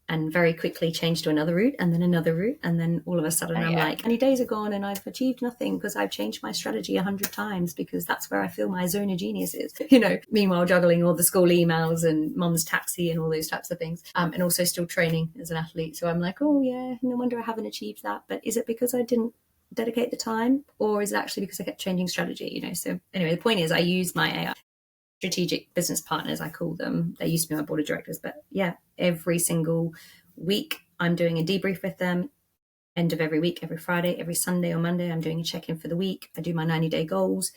and very quickly change to another route, and then another route. And then all of a sudden I'm like, 20 days are gone and I've achieved nothing because I've changed my strategy 100 times because that's where I feel my zone of genius is, meanwhile juggling all the school emails and mum's taxi and all those types of things. And also still training as an athlete. So I'm like, oh yeah, no wonder I haven't achieved that. But is it because I didn't dedicate the time, or is it actually because I kept changing strategy? So anyway, the point is I use my AI strategic business partners, I call them. They used to be my board of directors, but yeah, every single week I'm doing a debrief with them. End of every week, every Friday, every Sunday or Monday, I'm doing a check-in for the week. I do my 90-day goals.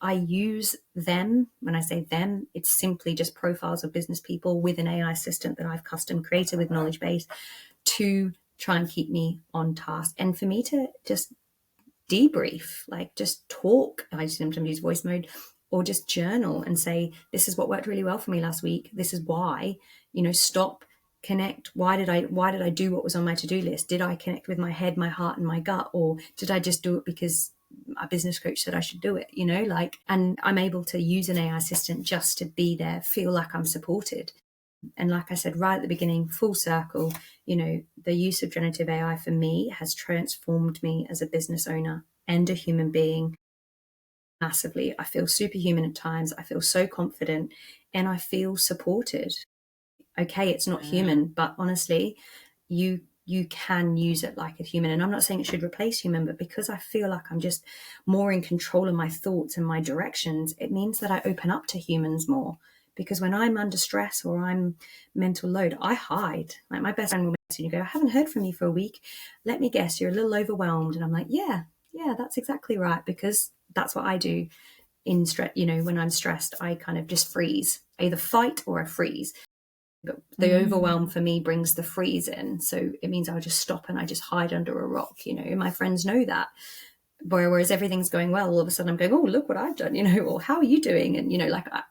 I use them. When I say them, it's simply just profiles of business people with an AI assistant that I've custom created with knowledge base to try and keep me on task. And for me to just debrief, like just talk. I sometimes use voice mode, or just journal and say, this is what worked really well for me last week. This is why, stop, connect. Why did I do what was on my to-do list? Did I connect with my head, my heart, and my gut? Or did I just do it because my business coach said I should do it? And I'm able to use an AI assistant just to be there, feel like I'm supported. And like I said, right at the beginning, full circle, the use of generative AI for me has transformed me as a business owner and a human being massively. I feel superhuman at times. I feel so confident and I feel supported. Okay, it's not human, but honestly, you can use it like a human. And I'm not saying it should replace human, but because I feel like I'm just more in control of my thoughts and my directions, it means that I open up to humans more. Because when I'm under stress or I'm mental load, I hide. Like my best friend will message you, go, I haven't heard from you for a week. Let me guess, you're a little overwhelmed. And I'm like, yeah, that's exactly right. Because that's what I do in stress. When I'm stressed, I kind of just freeze. I either fight or I freeze. But the overwhelm for me brings the freeze in. So it means I'll just stop and I just hide under a rock, and my friends know that. Whereas everything's going well, all of a sudden I'm going, oh, look what I've done, or how are you doing? And,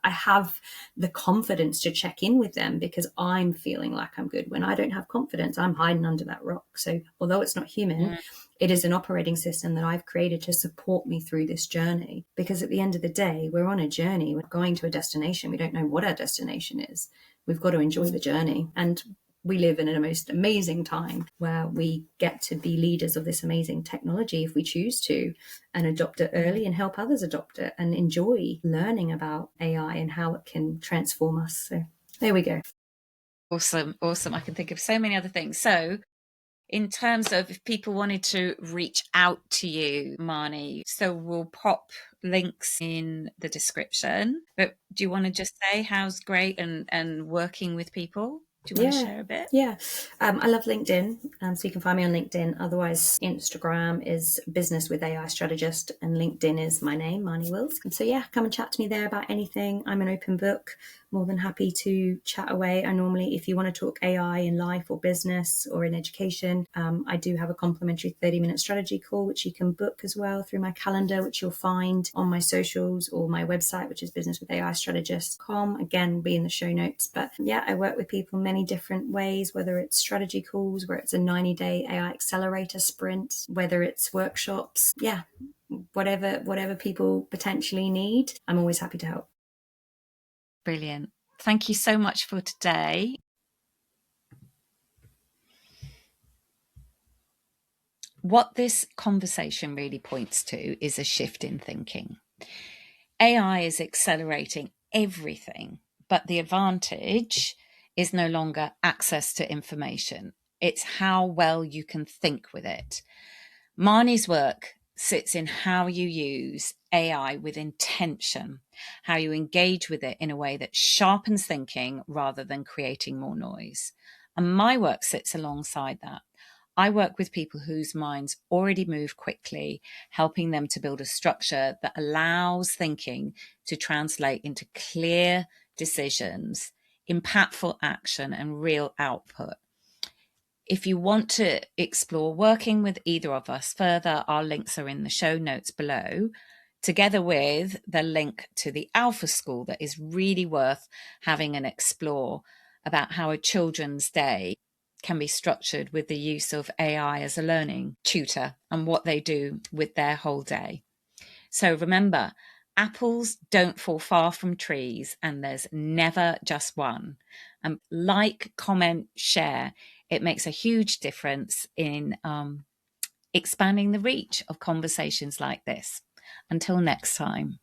I have the confidence to check in with them because I'm feeling like I'm good. When I don't have confidence, I'm hiding under that rock. So although it's not human, it is an operating system that I've created to support me through this journey. Because at the end of the day, we're on a journey. We're going to a destination. We don't know what our destination is. We've got to enjoy the journey. And we live in a most amazing time where we get to be leaders of this amazing technology if we choose to, and adopt it early and help others adopt it and enjoy learning about AI and how it can transform us. So there we go. Awesome. I can think of so many other things. So in terms of if people wanted to reach out to you, Marnie, so we'll pop links in the description. But do you want to just say how's great and working with people? Do you want to share a bit? Yeah. I love LinkedIn. So you can find me on LinkedIn. Otherwise, Instagram is Business with AI Strategist, and LinkedIn is my name, Marnie Wills. And so, yeah, come and chat to me there about anything. I'm an open book. More than happy to chat away. I normally, if you want to talk AI in life or business or in education, I do have a complimentary 30-minute strategy call, which you can book as well through my calendar, which you'll find on my socials or my website, which is businesswithaistrategist.com. Again, be in the show notes. But yeah, I work with people in many different ways, whether it's strategy calls, where it's a 90-day AI accelerator sprint, whether it's workshops. Yeah, whatever people potentially need, I'm always happy to help. Brilliant. Thank you so much for today. What this conversation really points to is a shift in thinking. AI is accelerating everything, but the advantage is no longer access to information. It's how well you can think with it. Marnie's work sits in how you use AI with intention, how you engage with it in a way that sharpens thinking rather than creating more noise. And my work sits alongside that. I work with people whose minds already move quickly, helping them to build a structure that allows thinking to translate into clear decisions, impactful action, and real output. If you want to explore working with either of us further, our links are in the show notes below, together with the link to the Alpha School that is really worth having an explore about how a children's day can be structured with the use of AI as a learning tutor and what they do with their whole day. So remember, apples don't fall far from trees, and there's never just one. And like, comment, share. It makes a huge difference in expanding the reach of conversations like this. Until next time.